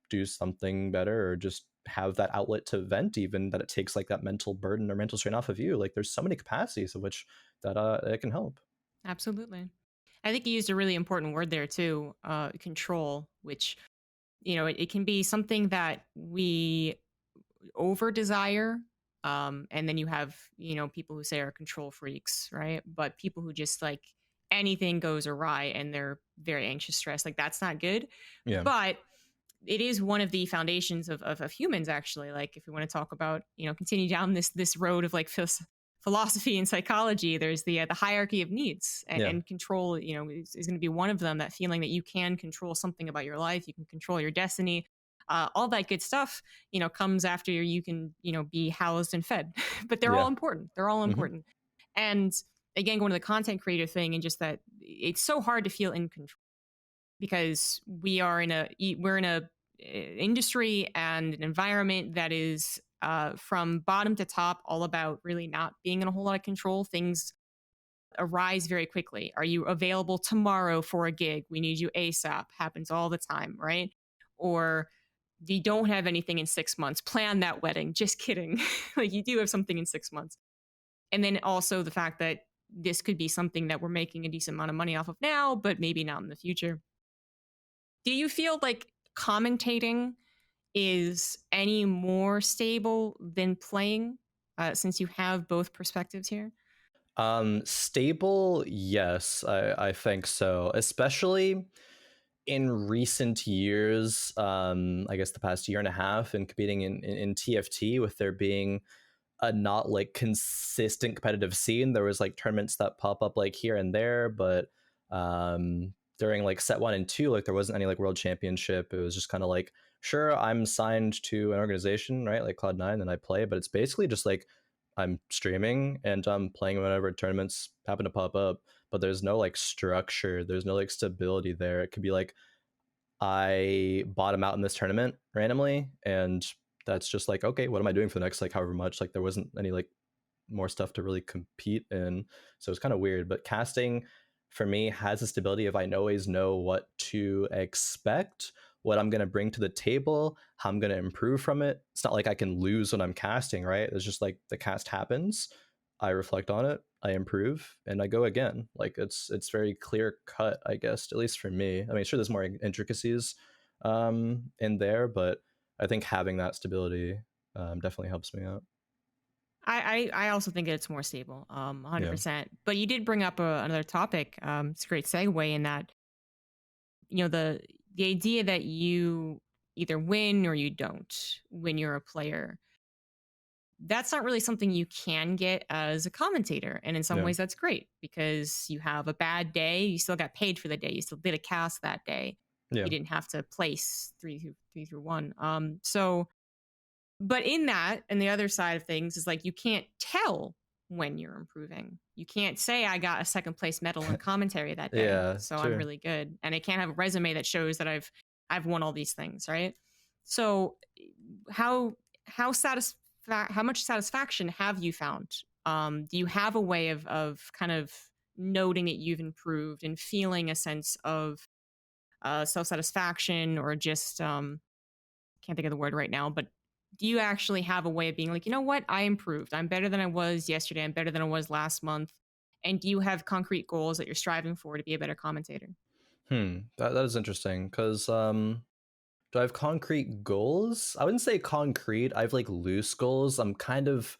do something better, or just have that outlet to vent, even that it takes like that mental burden or mental strain off of you. Like there's so many capacities of which that it can help. Absolutely. I think you used a really important word there too, control, which, it can be something that we over desire. And then you have, people who say are control freaks, right? But people who just like anything goes awry and they're very anxious, stressed, like that's not good. Yeah. But it is one of the foundations of humans, actually. Like if we want to talk about, continue down this road of like philosophy and psychology, there's the hierarchy of needs, Yeah. and control, is going to be one of them. That feeling that you can control something about your life, you can control your destiny, all that good stuff, comes after you can, be housed and fed. But they're all Yeah. important. They're all Hmm. important. And again, going to the content creator thing, and just that it's so hard to feel in control, because we're in a industry and an environment that is, from bottom to top, all about really not being in a whole lot of control. Things arise very quickly. Are you available tomorrow for a gig? We need you ASAP. Happens all the time, right? Or you don't have anything in 6 months. Plan that wedding. Just kidding. Like you do have something in 6 months. And then also the fact that this could be something that we're making a decent amount of money off of now, but maybe not in the future. Do you feel like commentating is any more stable than playing, since you have both perspectives here? Stable, yes, I think so, especially in recent years. I guess the past year and a half, and competing in TFT, with there being a not like consistent competitive scene. There was like tournaments that pop up like here and there, but during like set 1 and 2, like there wasn't any like world championship. It was just kind of like, sure, I'm signed to an organization, right, like Cloud9, and I play, but it's basically just like I'm streaming and I'm playing whenever tournaments happen to pop up. But there's no like structure, there's no like stability there. It could be like I bottom out in this tournament randomly, and that's just like, okay, what am I doing for the next like however much? Like there wasn't any like more stuff to really compete in, so it's kind of weird. But casting for me has the stability of I always know what to expect, what I'm going to bring to the table, how I'm going to improve from it. It's not like I can lose when I'm casting, right? It's just like the cast happens, I reflect on it, I improve, and I go again. Like it's very clear cut, I guess, at least for me. I mean, sure, there's more intricacies in there, but I think having that stability definitely helps me out. I also think it's more stable, Yeah. 100%. But you did bring up another topic. It's a great segue in that, the idea that you either win or you don't when you're a player. That's not really something you can get as a commentator. And in some Yeah. ways, that's great, because you have a bad day, you still got paid for the day, you still did a cast that day. Yeah. You didn't have to place three through one. So, but in that, and the other side of things is like you can't tell when you're improving. You can't say I got a second place medal in commentary that day, Yeah, so I'm true. really good, and I can't have a resume that shows that I've won all these things, right? So how how much satisfaction have you found? Do you have a way of kind of noting that you've improved and feeling a sense of self satisfaction, or just can't think of the word right now, but do you actually have a way of being like, you know what, I improved, I'm better than I was yesterday, I'm better than I was last month? And do you have concrete goals that you're striving for to be a better commentator? That is interesting, because do I have concrete goals? I wouldn't say concrete. I have like loose goals. I'm kind of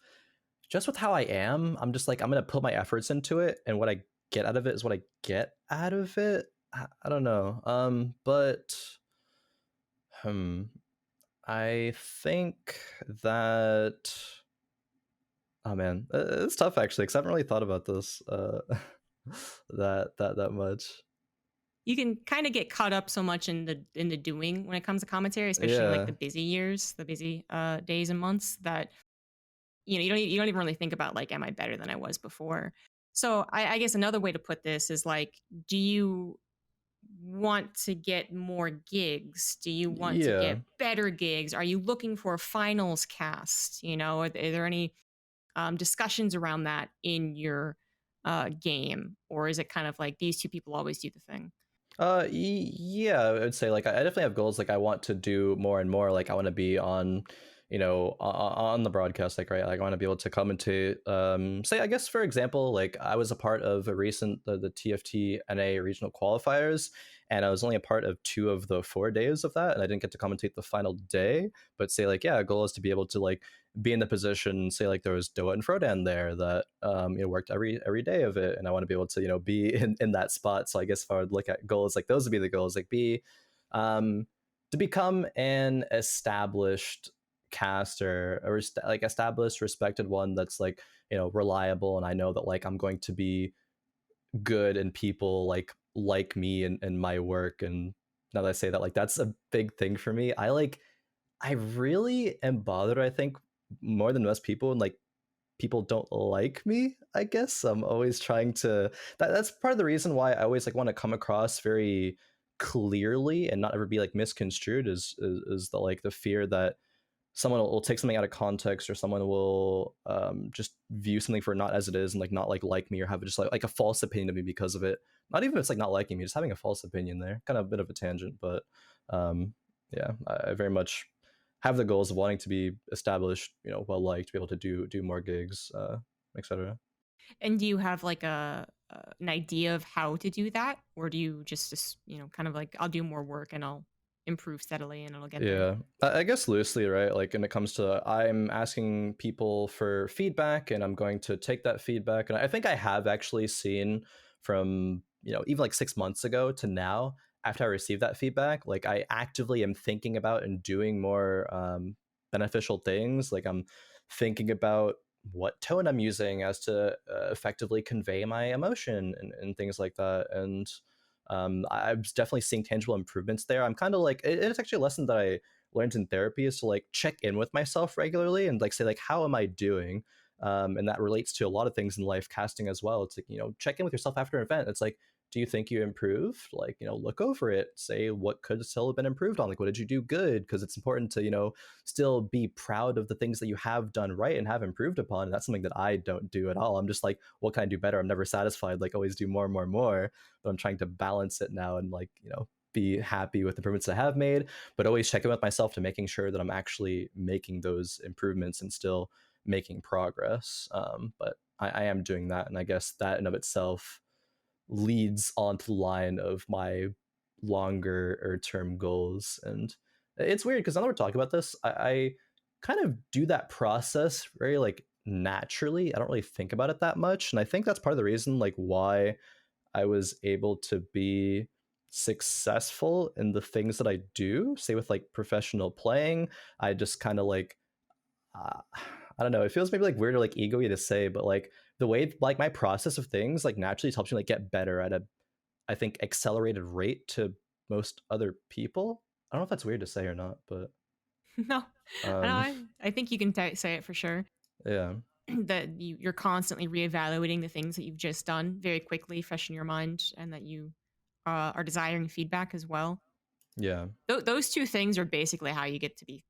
just with how I am. I'm just like I'm gonna put my efforts into it, and what I get out of it is what I get out of it. I don't know. But hmm, I think that oh man, it's tough actually, because I haven't really thought about this that much. You can kind of get caught up so much in the doing when it comes to commentary, especially in like Yeah. the busy years, the busy days and months, that you don't even really think about like, am I better than I was before? So I guess another way to put this is like, do you want to get more gigs? Do you want to Yeah. get better gigs? Are you looking for a finals cast? Are there any discussions around that in your game, or is it kind of like these two people always do the thing? Yeah, I would say like I definitely have goals. Like I want to do more and more. Like I want to be on, on the broadcast. Like right, like I want to be able to commentate. Say I guess for example, like I was a part of a recent the TFT and a regional qualifiers, and I was only a part of 2 of the 4 days of that, and I didn't get to commentate the final day. But say like yeah, a goal is to be able to like be in the position, say like there was Doa and Frodan there that worked every day of it, and I want to be able to be in that spot. So I guess if I would look at goals, like those would be the goals, like be to become an established caster or like established respected one that's like reliable, and I know that like I'm going to be good and people like me and my work. And now that I say that, like that's a big thing for me. I really am bothered, I think, more than most people, and like people don't like me, I guess. I'm always trying to that's part of the reason why I always like want to come across very clearly and not ever be like misconstrued is the like the fear that someone will take something out of context, or someone will just view something for not as it is, and like me, or have just like a false opinion of me because of it. Not even if it's like not liking me, just having a false opinion there. Kind of a bit of a tangent, but yeah, I very much have the goals of wanting to be established, well liked, to be able to do more gigs, etc. And do you have like an idea of how to do that, or do you just kind of like, I'll do more work and I'll improve steadily and it'll get there? Yeah, I guess loosely, right? Like when it comes to, I'm asking people for feedback, and I'm going to take that feedback. And I think I have actually seen from, even like 6 months ago to now, after I received that feedback, like I actively am thinking about and doing more beneficial things. Like I'm thinking about what tone I'm using as to effectively convey my emotion and things like that. And I'm definitely seeing tangible improvements there. I'm kind of like, it's actually a lesson that I learned in therapy, is to like check in with myself regularly and like say like, how am I doing? And that relates to a lot of things in life, casting as well. It's like, check in with yourself after an event. It's like, do you think you improved? Like, look over it, say what could still have been improved on. Like, what did you do good? Because it's important to, still be proud of the things that you have done right and have improved upon. And that's something that I don't do at all. I'm just like, what can I do better? I'm never satisfied, like always do more and more and more. But I'm trying to balance it now and like, be happy with the improvements I have made, but always check in with myself to making sure that I'm actually making those improvements and still making progress. But I am doing that. And I guess that in of itself leads onto the line of my longer or term goals. And it's weird because now that we're talking about this, I kind of do that process very like naturally. I don't really think about it that much. And I think that's part of the reason like why I was able to be successful in the things that I do, say with like professional playing. I just kind of like I don't know, it feels maybe like weird or like ego-y to say, but like the way like my process of things like naturally helps me like get better at a, I think, accelerated rate to most other people. I don't know if that's weird to say or not, but No, um I think you can say it for sure. yeah. That you're constantly reevaluating the things that you've just done very quickly, fresh in your mind, and that you are desiring feedback as well. Yeah. Those two things are basically how you get to be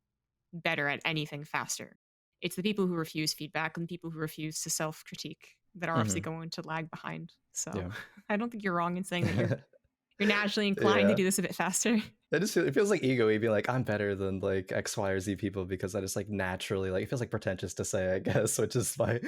better at anything faster. It's the people who refuse feedback and the people who refuse to self critique that are obviously Hmm. going to lag behind. So Yeah. I don't think you're wrong in saying that you're naturally inclined to Yeah. do this a bit faster. It feels like ego-y being like I'm better than like X, Y, or Z people, because I just like naturally, like it feels like pretentious to say, I guess, which is my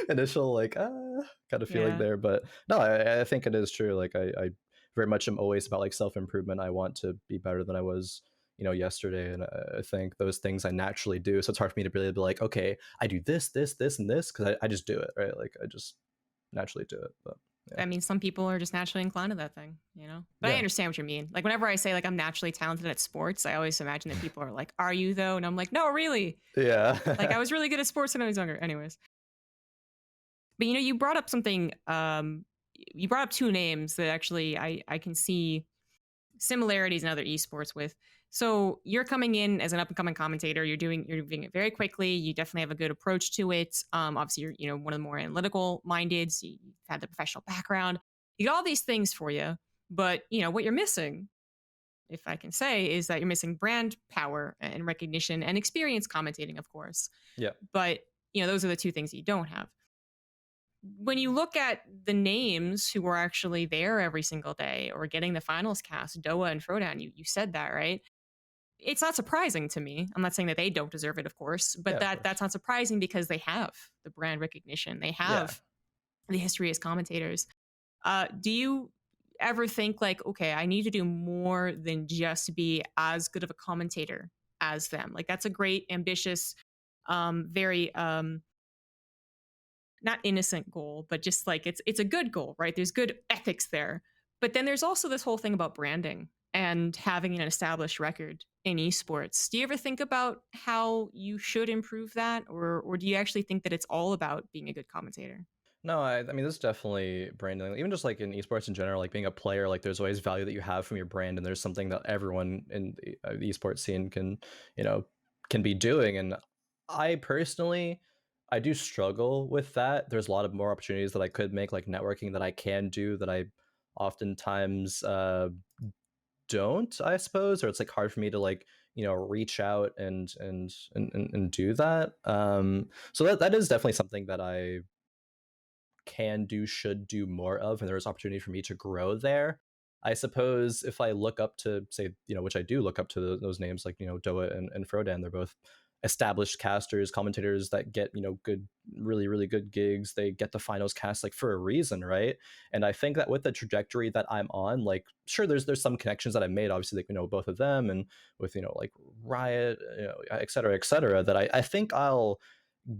initial like kind of feeling Yeah. there. But no, I think it is true. Like I very much am always about like self-improvement. I want to be better than I was, yesterday. And I think those things I naturally do. So it's hard for me to really be like, okay, I do this, and this, because I just do it, right? Like I just naturally do it. But yeah. I mean, some people are just naturally inclined to that thing. But I Yeah. understand what you mean. Like, whenever I say, like, I'm naturally talented at sports, I always imagine that people are like, are you, though? And I'm like, no, really. Yeah. Like, I was really good at sports when I was younger. Anyways. But, you brought up something, you brought up two names that actually I can see similarities in other esports with. So you're coming in as an up and coming commentator. You're doing it very quickly. You definitely have a good approach to it. Obviously, you're one of the more analytical minded. So you've had the professional background. You got all these things for you, but what you're missing, if I can say, is that you're missing brand power and recognition and experience commentating, of course. Yeah. But those are the two things you don't have. When you look at the names who are actually there every single day or getting the finals cast, Doa and Frodan, you said that, right? It's not surprising to me. I'm not saying that they don't deserve it, of course, Yeah, but of course. that's not surprising because they have the brand recognition. They Yeah. have the history as commentators. Do you ever think like, okay, I need to do more than just be as good of a commentator as them? Like that's a great, ambitious, very not innocent goal, but just like it's a good goal, right? There's good ethics there. But then there's also this whole thing about branding and having an established record in esports. Do you ever think about how you should improve that, or do you actually think that it's all about being a good commentator? No, I mean, this is definitely branding. Even just like in esports in general, like being a player, like there's always value that you have from your brand, and there's something that everyone in the esports scene can, you know, can be doing. And I personally, I do struggle with that. There's a lot of more opportunities that I could make, like networking that I can do that I oftentimes don't, I suppose, or it's like hard for me to like reach out and do that. So that is definitely something that I can do, should do more of, and there's opportunity for me to grow there. I suppose if I look up to, say, which I do look up to those names like, Doa and Frodan, they're both established casters, commentators that get, good, really, really good gigs. They get the finals cast like for a reason, right? And I think that with the trajectory that I'm on, like, sure, there's some connections that I made, obviously, like, both of them and with, like Riot, et cetera, that I think I'll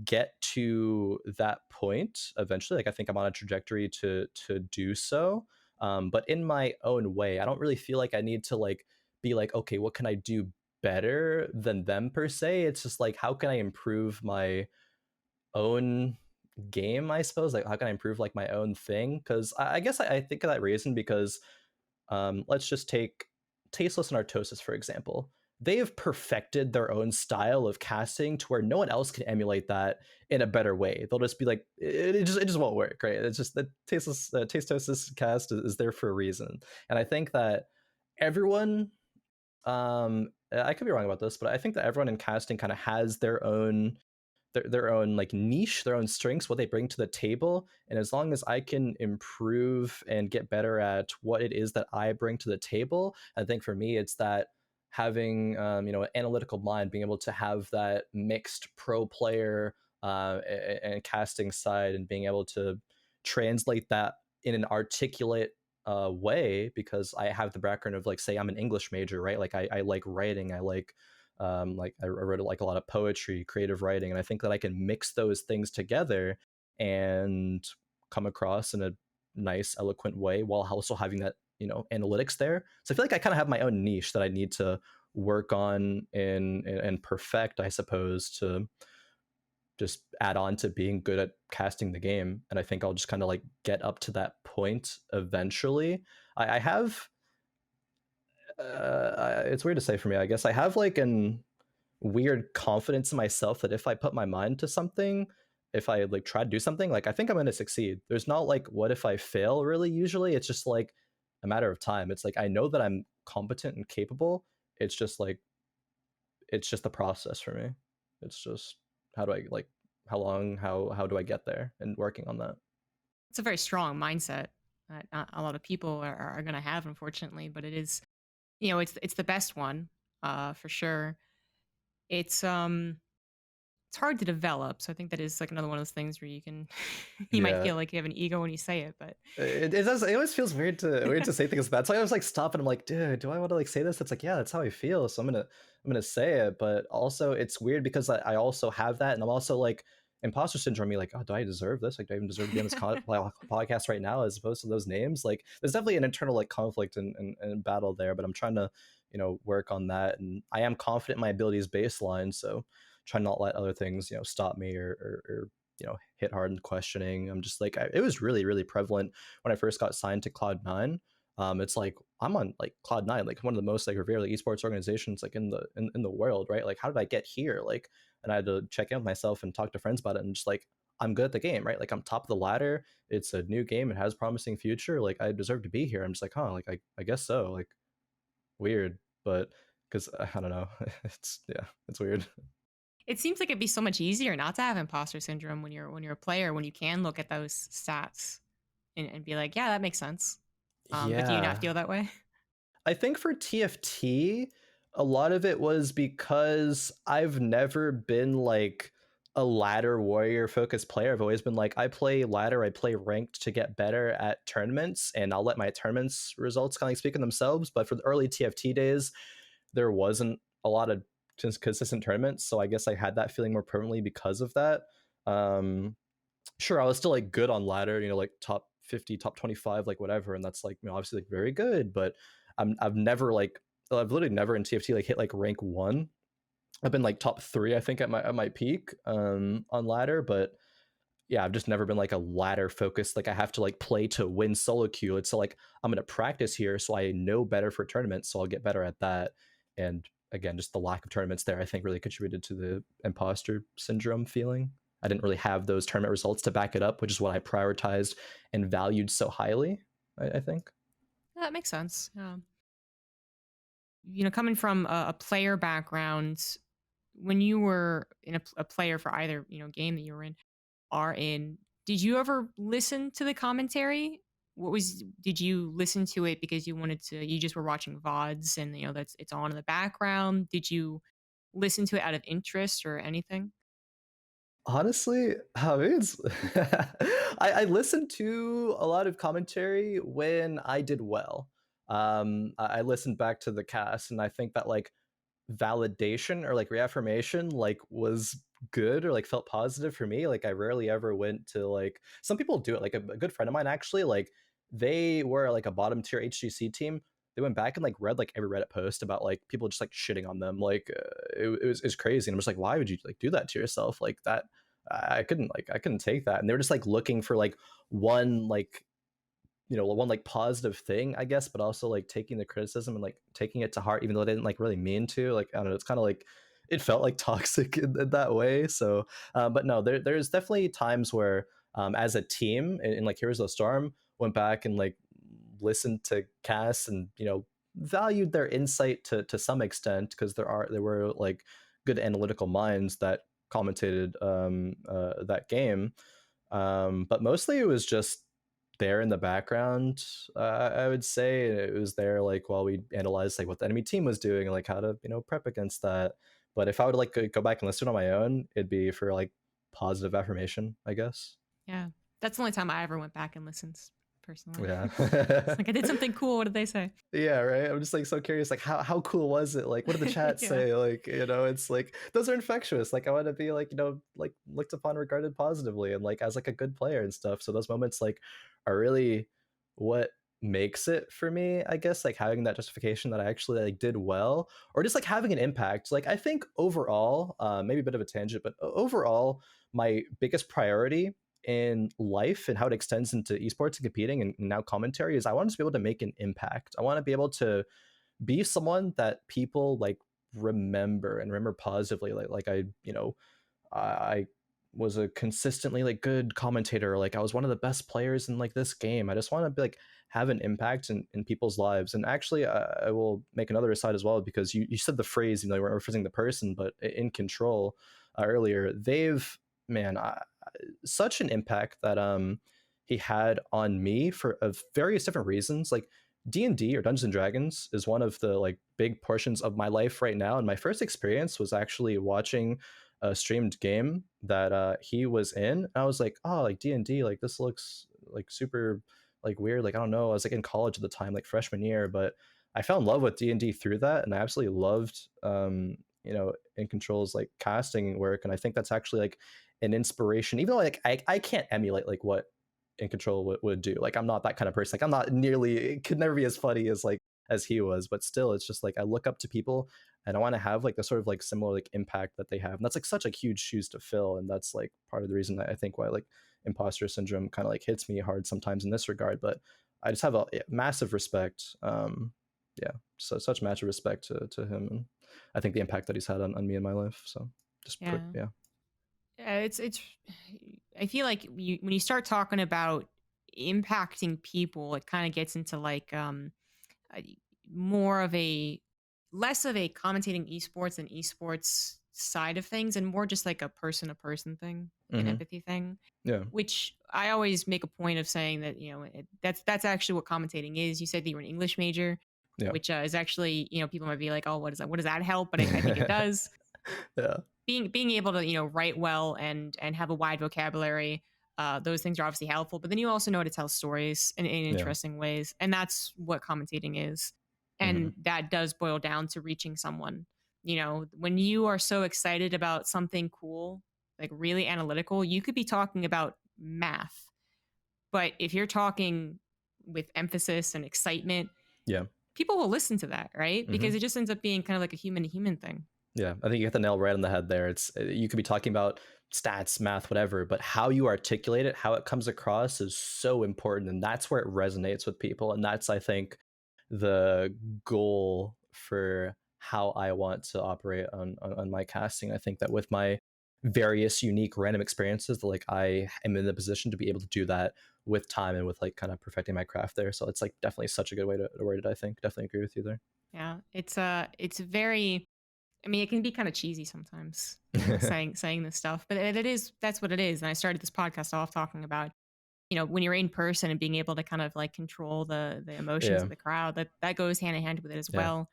get to that point eventually. Like I think I'm on a trajectory to do so, but in my own way. I don't really feel like I need to like be like, okay, what can I do better than them per se? It's just like, how can I improve my own game, I suppose? Like how can I improve like my own thing? Because I guess I think of that reason because let's just take Tasteless and Artosis, for example. They have perfected their own style of casting to where no one else can emulate that in a better way. They'll just be like, it just won't work, right? It's just the Tastosis cast is there for a reason. And I think that everyone, I could be wrong about this, but I think that everyone in casting kind of has their own like niche, their own strengths, what they bring to the table. And as long as I can improve and get better at what it is that I bring to the table, I think for me it's that having an analytical mind, being able to have that mixed pro player and casting side, and being able to translate that in an articulate way, because I have the background of like, say I'm an English major, right? Like I like writing, I like I wrote like a lot of poetry, creative writing, and I think that I can mix those things together and come across in a nice, eloquent way while also having that analytics there. So I feel like I kind of have my own niche that I need to work on and perfect, I suppose, to just add on to being good at casting the game. And I think I'll just kind of like get up to that point eventually. I have it's weird to say for me. I guess I have like an weird confidence in myself that if I put my mind to something, if I like try to do something, like I think I'm going to succeed. There's not like what if I fail really usually. It's just like a matter of time. It's like I know that I'm competent and capable. It's just like it's just the process for me. It's just how do I like how long how do I get there and working on that. It's a very strong mindset that not a lot of people are going to have, unfortunately. But it is, it's the best one, for sure. It's it's hard to develop, so I think that is like another one of those things where you can you might Yeah. feel like you have an ego when you say it, but It does. It always feels weird to say things like that. So I was like stop and I'm like, dude, do I want to like say this? It's like, yeah, that's how I feel. So I'm gonna say it. But also it's weird because I also have that, and I'm also like imposter syndrome. Me like, oh, do I deserve this? Like, do I even deserve to be on this podcast right now as opposed to those names? Like, there's definitely an internal like conflict and battle there. But I'm trying to work on that, and I am confident in my abilities baseline. So try not let other things stop me or hit hard in questioning. I'm just like it was really, really prevalent when I first got signed to Cloud9. It's like I'm on like Cloud9, like one of the most like revered like, esports organizations like in the world, right? Like how did I get here? Like, and I had to check in with myself and talk to friends about it, and just like I'm good at the game, right? Like I'm top of the ladder. It's a new game. It has promising future. Like I deserve to be here. I'm just like, huh, like I guess so. Like weird, but because I don't know, it's yeah, it's weird. It seems like it'd be so much easier not to have imposter syndrome when you're a player, when you can look at those stats and be like, yeah, that makes sense. But do you not Yeah, feel that way? I think for TFT, a lot of it was because I've never been like a ladder warrior focused player. I've always been like, I play ladder, I play ranked to get better at tournaments, and I'll let my tournaments results kind of like speak for themselves. But for the early TFT days, there wasn't a lot of consistent tournaments. So I guess I had that feeling more permanently because of that. Um, sure, I was still like good on ladder, you know, like top 50, top 25, like whatever, and that's like, you know, obviously like very good, but I've never like I've literally never in TFT like hit like rank 1. I've been like top 3 I think at my peak on ladder, but yeah, I've just never been like a ladder focused. Like I have to like play to win solo queue. It's like I'm gonna practice here so I know better for tournaments, so I'll get better at that. And again, just the lack of tournaments there, I think, really contributed to the imposter syndrome feeling. I didn't really have those tournament results to back it up, which is what I prioritized and valued so highly. I think. That makes sense. You know, coming from a player background, when you were a player for either game that you were in are in, did you ever listen to the commentary? What was Did you listen to it because you wanted to? You just were watching vods, and that's it's on in the background. Did you listen to it out of interest or anything? Honestly, maybe it's I listened to a lot of commentary when I did well. I listened back to the cast, and I think that like validation or like reaffirmation like was good or like felt positive for me. Like I rarely ever went to like some people do it. Like a good friend of mine actually, like they were like a bottom tier HGC team. They went back and like read like every Reddit post about like people just like shitting on them. Like it was crazy, and I'm just like, why would you like do that to yourself like that? I couldn't take that, and they were just like looking for like one like one like positive thing, I guess, but also like taking the criticism and like taking it to heart, even though they didn't like really mean to. Like I don't know, it's kind of like it felt like toxic in that way. So, but no, there's definitely times where, as a team in like Heroes of the Storm, went back and like listened to casts and valued their insight to some extent because there were like good analytical minds that commentated that game, but mostly it was just there in the background. I would say it was there like while we analyzed like what the enemy team was doing and like how to prep against that. But if I would like go back and listen on my own, it'd be for like positive affirmation, I guess. Yeah, that's the only time I ever went back and listened personally. Yeah. It's like I did something cool. What did they say? Yeah, right. I'm just like so curious, like how cool was it? Like, what did the chat Yeah. say? Like, it's like those are infectious. Like, I want to be like, like looked upon, regarded positively, and like as like a good player and stuff. So those moments like are really what makes it for me, I guess. Like having that justification that I actually like did well, or just like having an impact. Like I think overall, maybe a bit of a tangent, but overall, my biggest priority in life and how it extends into esports and competing and now commentary is I want to be able to make an impact. I want to be able to be someone that people like remember positively. Like I was a consistently like good commentator. Like I was one of the best players in like this game. I just want to be like have an impact in people's lives. And actually, I will make another aside as well because you said the phrase, you weren't referencing the person, but in control earlier. They've man, such an impact that he had on me for various different reasons. Like D&D or Dungeons and Dragons is one of the like big portions of my life right now, and my first experience was actually watching a streamed game that he was in. And I was like, oh, like D&D, like this looks like super like weird. Like I don't know, I was like in college at the time, like freshman year, but I fell in love with D&D through that, and I absolutely loved in control's like casting work. And I think that's actually like an inspiration, even though like I can't emulate like what in control would do. Like I'm not that kind of person. Like I'm not nearly, it could never be as funny as he was, but still it's just like I look up to people and I want to have like the sort of like similar like impact that they have. And that's like such like huge shoes to fill. And that's like part of the reason that I think why like imposter syndrome kind of like hits me hard sometimes in this regard. But I just have a massive respect. Yeah, so such massive respect to him, and I think the impact that he's had on me in my life. So Yeah. yeah. Yeah, it's I feel like when you start talking about impacting people, it kind of gets into like uh, more of a less of a commentating esports and esports side of things and more just like a person to person thing, like an Hmm. empathy thing, Yeah. which I always make a point of saying that, that's actually what commentating is. You said that you were an English major, Yeah. which is actually, people might be like, oh, what is that? What does that help? But I think it does. Yeah. Being able to, write well and have a wide vocabulary, those things are obviously helpful, but then you also know how to tell stories in Yeah. interesting ways, and that's what commentating is. Hmm. And that does boil down to reaching someone. When you are so excited about something cool, like really analytical, you could be talking about math, but if you're talking with emphasis and excitement, Yeah. people will listen to that, right? Because Hmm. it just ends up being kind of like a human to human thing. Yeah, I think you hit the nail right on the head there. It's you could be talking about stats, math, whatever, but how you articulate it, how it comes across is so important, and that's where it resonates with people. And that's, I think, the goal for how I want to operate on my casting. I think that with my various unique random experiences, that like I am in the position to be able to do that with time and with like kind of perfecting my craft there. So it's like definitely such a good way to word it. I think definitely agree with you there. Yeah, it's very. I mean, it can be kind of cheesy sometimes, saying this stuff, but that's what it is. And I started this podcast off talking about, when you're in person and being able to kind of like control the emotions Yeah, of the crowd, that goes hand in hand with it as yeah. well.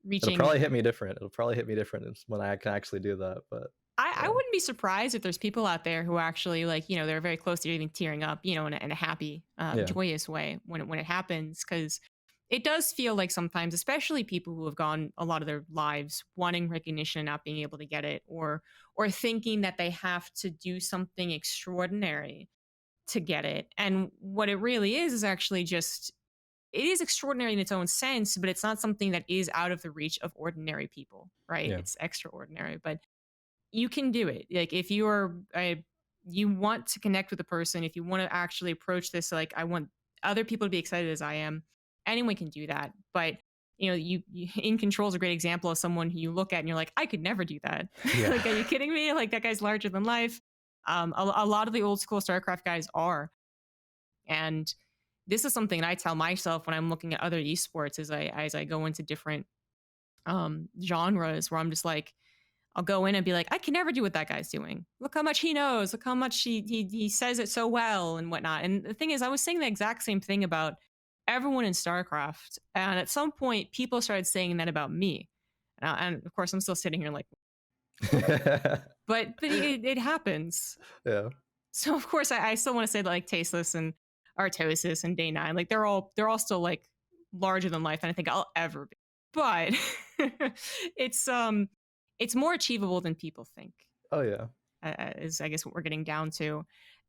It'll Reaching, probably hit me different. It'll probably hit me different when I can actually do that. But I yeah, wouldn't be surprised if there's people out there who actually like, they're very close to even tearing up, in a happy, yeah, joyous way when it happens, because it does feel like sometimes, especially people who have gone a lot of their lives wanting recognition and not being able to get it, or thinking that they have to do something extraordinary to get it. And what it really is actually just it is extraordinary in its own sense, but it's not something that is out of the reach of ordinary people, right? yeah, It's extraordinary, but you can do it. Like if you are you want to connect with a person, if you want to actually approach this like I want other people to be excited as I am, anyone can do that. But you In control is a great example of someone who you look at and you're like, I could never do that. yeah, Like, are you kidding me? Like that guy's larger than life. A lot of the old school StarCraft guys are, and this is something that I tell myself when I'm looking at other esports as I go into different genres, where I'm just like, I'll go in and be like, I can never do what that guy's doing. Look how much he knows. Look how much he says it so well and whatnot. And the thing is, I was saying the exact same thing about everyone in StarCraft. And at some point, people started saying that about me. And of course, I'm still sitting here like, but it happens. yeah, So of course, I still want to say that like Tasteless and Artosis and Day 9, like they're all still like larger than life than I think I'll ever be. But it's more achievable than people think, oh yeah, is I guess what we're getting down to.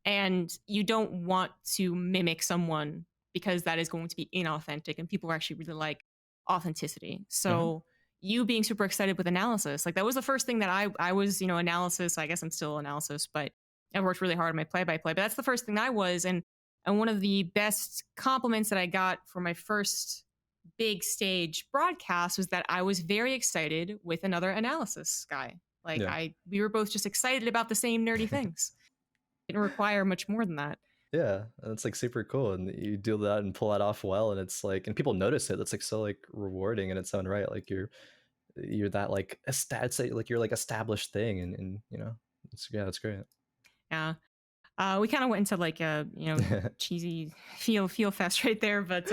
And you don't want to mimic someone because that is going to be inauthentic, and people actually really like authenticity. hmm, So you being super excited with analysis, like that was the first thing that I was, analysis. I guess I'm still analysis, but I worked really hard on my play by play. But that's the first thing I was, and one of the best compliments that I got for my first big stage broadcast was that I was very excited with another analysis guy. Like yeah, we were both just excited about the same nerdy things. It didn't require much more than that. yeah. And it's like super cool, and you do that and pull that off well, and it's like, and people notice it. That's like so like rewarding in its own right. Like you're that like stats like you're like established thing, and it's yeah, it's great. Yeah. We kind of went into like a cheesy feel fest right there, but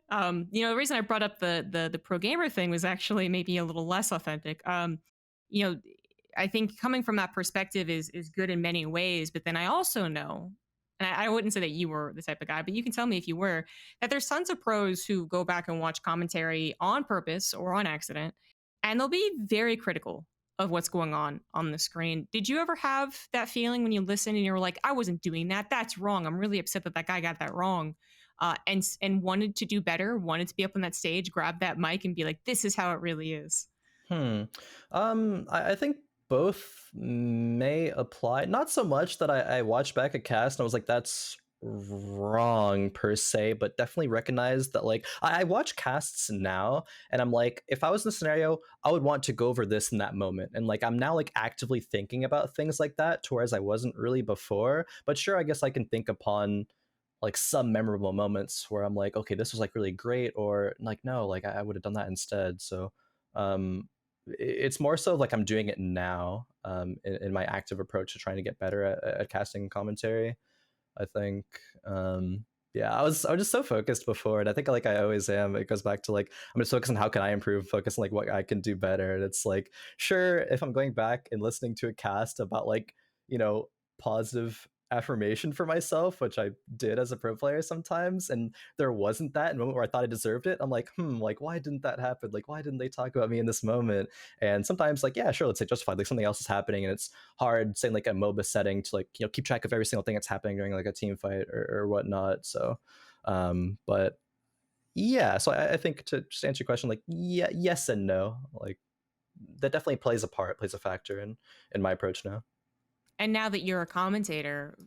the reason I brought up the pro gamer thing was actually maybe a little less authentic. You know, I think coming from that perspective is good in many ways, but then I also know, and I wouldn't say that you were the type of guy, but you can tell me if you were, that there's tons of pros who go back and watch commentary on purpose or on accident, and they'll be very critical of what's going on the screen. Did you ever have that feeling when you listen and you were like, I wasn't doing that. That's wrong. I'm really upset that that guy got that wrong. And wanted to do better, wanted to be up on that stage, grab that mic and be like, this is how it really is. Hmm. I think both may apply. Not so much that I watched back a cast and I was like, that's wrong per se, but definitely recognize that like I watch casts now and I'm like, if I was in the scenario, I would want to go over this in that moment. And like I'm now like actively thinking about things like that, to whereas I wasn't really before. But sure, I guess I can think upon like some memorable moments where I'm like, okay, this was like really great, or like no, like I would have done that instead. So it's more so like I'm doing it now in my active approach to trying to get better at casting and commentary. I think. Yeah, I was just so focused before, and I think like I always am. It goes back to like I'm just focused on how can I improve, focus on like what I can do better. And it's like sure, if I'm going back and listening to a cast about like positive affirmation for myself, which I did as a pro player sometimes, and there wasn't that in a moment where I thought I deserved it. I'm like, like why didn't that happen? Like why didn't they talk about me in this moment? And sometimes like yeah, sure, let's say justified, like something else is happening, and it's hard, say like a MOBA setting, to like keep track of every single thing that's happening during like a team fight or whatnot. So, but yeah, so I think to just answer your question, like yeah, yes and no, like that definitely plays a part, plays a factor in my approach now. And now that you're a commentator,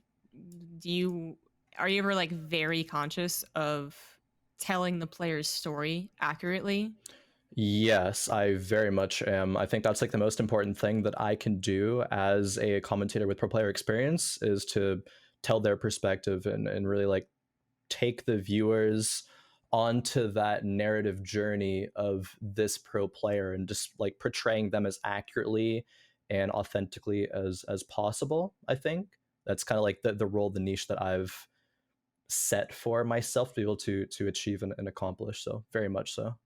do you are you ever like very conscious of telling the player's story accurately? Yes, I very much am. I think that's like the most important thing that I can do as a commentator with pro player experience, is to tell their perspective and really like take the viewers onto that narrative journey of this pro player, and just like portraying them as accurately and authentically as possible. I think that's kind of like the role, the niche that I've set for myself to be able to achieve and accomplish. So very much so.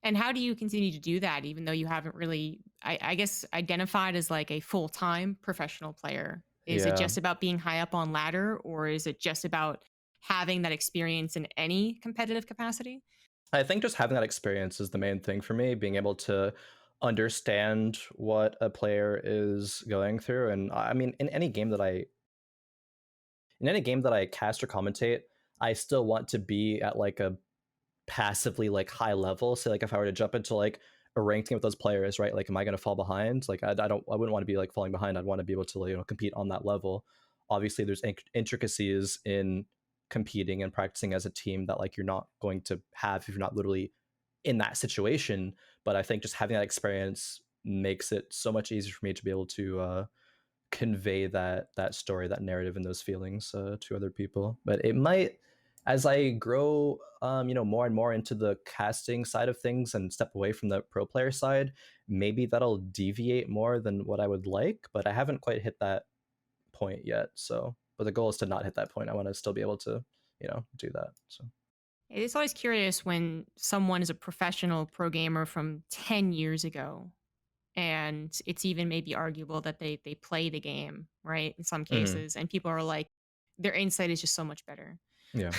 And how do you continue to do that even though you haven't really, I guess, identified as like a full-time professional player? Is it Yeah, just about being high up on ladder, or is it just about having that experience in any competitive capacity? I think just having that experience is the main thing for me, being able to understand what a player is going through. And I mean, in any game that I cast or commentate, I still want to be at like a passively like high level. So like if I were to jump into like a ranked game with those players, right? Like, am I going to fall behind? Like, I wouldn't want to be like falling behind. I'd want to be able to compete on that level. Obviously, there's intricacies in competing and practicing as a team that like you're not going to have if you're not literally in that situation. But I think just having that experience makes it so much easier for me to be able to convey that story, that narrative, and those feelings to other people. But it might, as I grow, more and more into the casting side of things and step away from the pro player side, maybe that'll deviate more than what I would like. But I haven't quite hit that point yet. So, but the goal is to not hit that point. I want to still be able to, do that. So. It's always curious when someone is a professional pro gamer from 10 years ago, and it's even maybe arguable that they play the game, right? In some Mhm. cases, and people are like, their insight is just so much better. Yeah.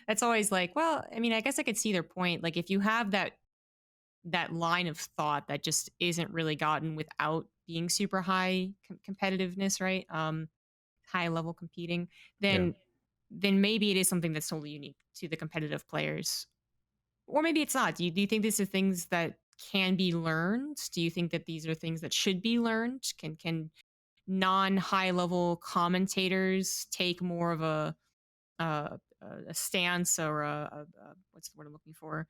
That's always like, well, I mean, I guess I could see their point. Like if you have that line of thought that just isn't really gotten without being super high competitiveness, right? High level competing, Yeah. then maybe it is something that's totally unique to the competitive players, or maybe it's not. Do you think these are things that can be learned? Do you think that these are things that should be learned? Can non high level commentators take more of a stance, or a what's the word I'm looking for?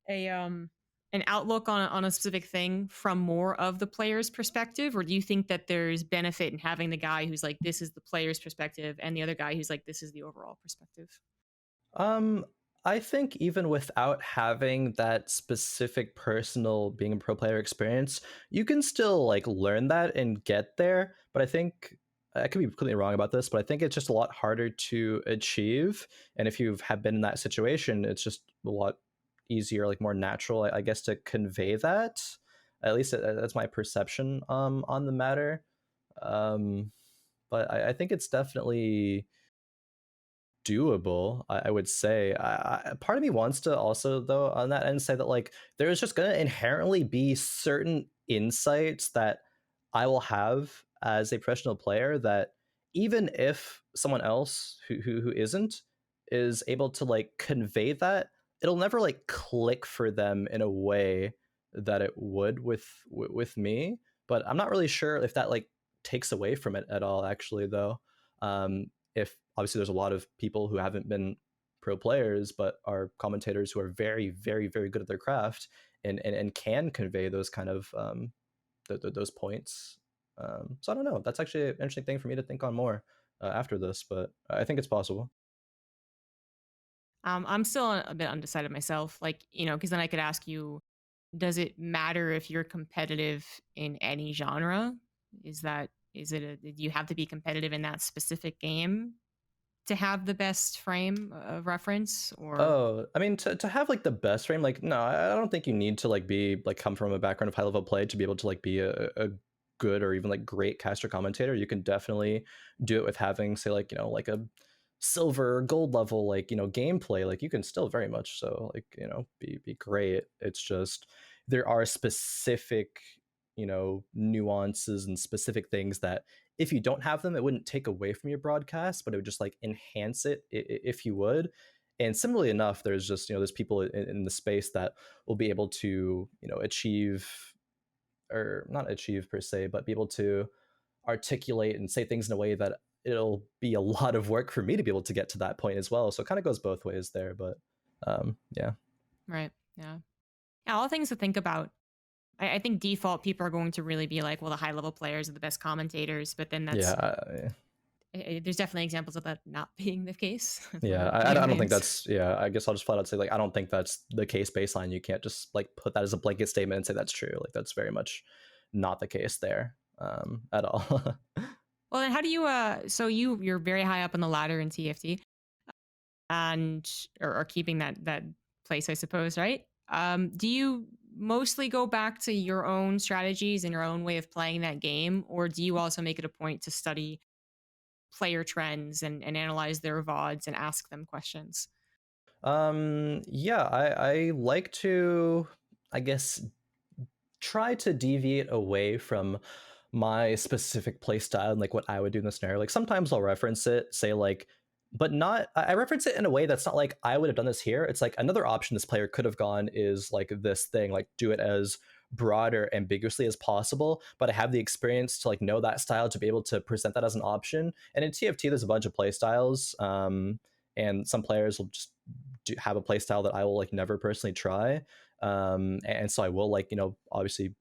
A an outlook on a specific thing from more of the player's perspective, or do you think that there's benefit in having the guy who's like this is the player's perspective and the other guy who's like this is the overall perspective? Um, I think even without having that specific personal being a pro player experience, you can still like learn that and get there. But I think I could be completely wrong about this, but I think it's just a lot harder to achieve. And if you have been in that situation, it's just a lot easier, like more natural, I guess, to convey that. At least that's my perception on the matter. Um, but I think it's definitely doable. I would say. Part of me wants to also, though, on that end, say that like there's just going to inherently be certain insights that I will have as a professional player that even if someone else who isn't is able to like convey that, it'll never like click for them in a way that it would with me. But I'm not really sure if that like takes away from it at all. Actually, though. if obviously there's a lot of people who haven't been pro players but are commentators who are very, very, very good at their craft and can convey those kind of those points. So I don't know. That's actually an interesting thing for me to think on more after this, but I think it's possible. I'm still a bit undecided myself, like, because then I could ask you, does it matter if you're competitive in any genre? Do you have to be competitive in that specific game to have the best frame of reference, or? Oh, I mean, to have like the best frame, like no, I don't think you need to like be like come from a background of high level play to be able to like be a good or even like great caster commentator. You can definitely do it with having, say, like like a silver or gold level gameplay. Like you can still very much so like be great. It's just there are specific nuances and specific things that if you don't have them, it wouldn't take away from your broadcast, but it would just like enhance it if you would. And similarly enough, there's just there's people in the space that will be able to achieve, or not achieve per se, but be able to articulate and say things in a way that it'll be a lot of work for me to be able to get to that point as well. So it kind of goes both ways there, but yeah. Right. Yeah. Yeah. All things to think about. I think default people are going to really be like, well, the high level players are the best commentators, but then Yeah, there's definitely examples of that not being the case. yeah. I don't think Games. that's, yeah, I guess I'll just flat out say like I don't think that's the case baseline. You can't just like put that as a blanket statement and say that's true. Like that's very much not the case there at all. Well, then how do you? So you're very high up on the ladder in TFT, and or keeping that place, I suppose, right? Do you mostly go back to your own strategies and your own way of playing that game, or do you also make it a point to study player trends and analyze their vods and ask them questions? Yeah, I like to, I guess, try to deviate away from my specific play style and like what I would do in the scenario. Like sometimes I'll reference it, say like, but not, I reference it in a way that's not like I would have done this here. It's like another option this player could have gone is like this thing, like do it as broad or ambiguously as possible, but I have the experience to like know that style to be able to present that as an option. And in TFT there's a bunch of play styles, and some players will just have a play style that I will like never personally try, and so I will like obviously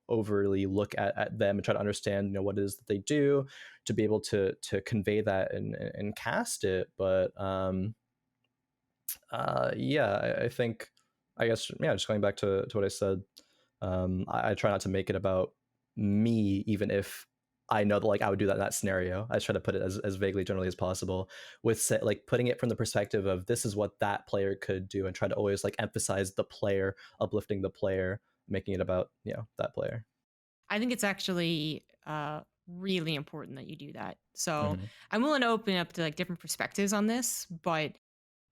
overly look at them and try to understand what it is that they do to be able to convey that and cast it. But yeah, I think, I guess, yeah, just going back to what I said, I try not to make it about me, even if I know that like I would do that in that scenario. I try to put it as vaguely generally as possible, with like putting it from the perspective of this is what that player could do, and try to always like emphasize the player, uplifting the player, making it about that player. I think it's actually really important that you do that. So Mm-hmm. I'm willing to open up to like different perspectives on this, but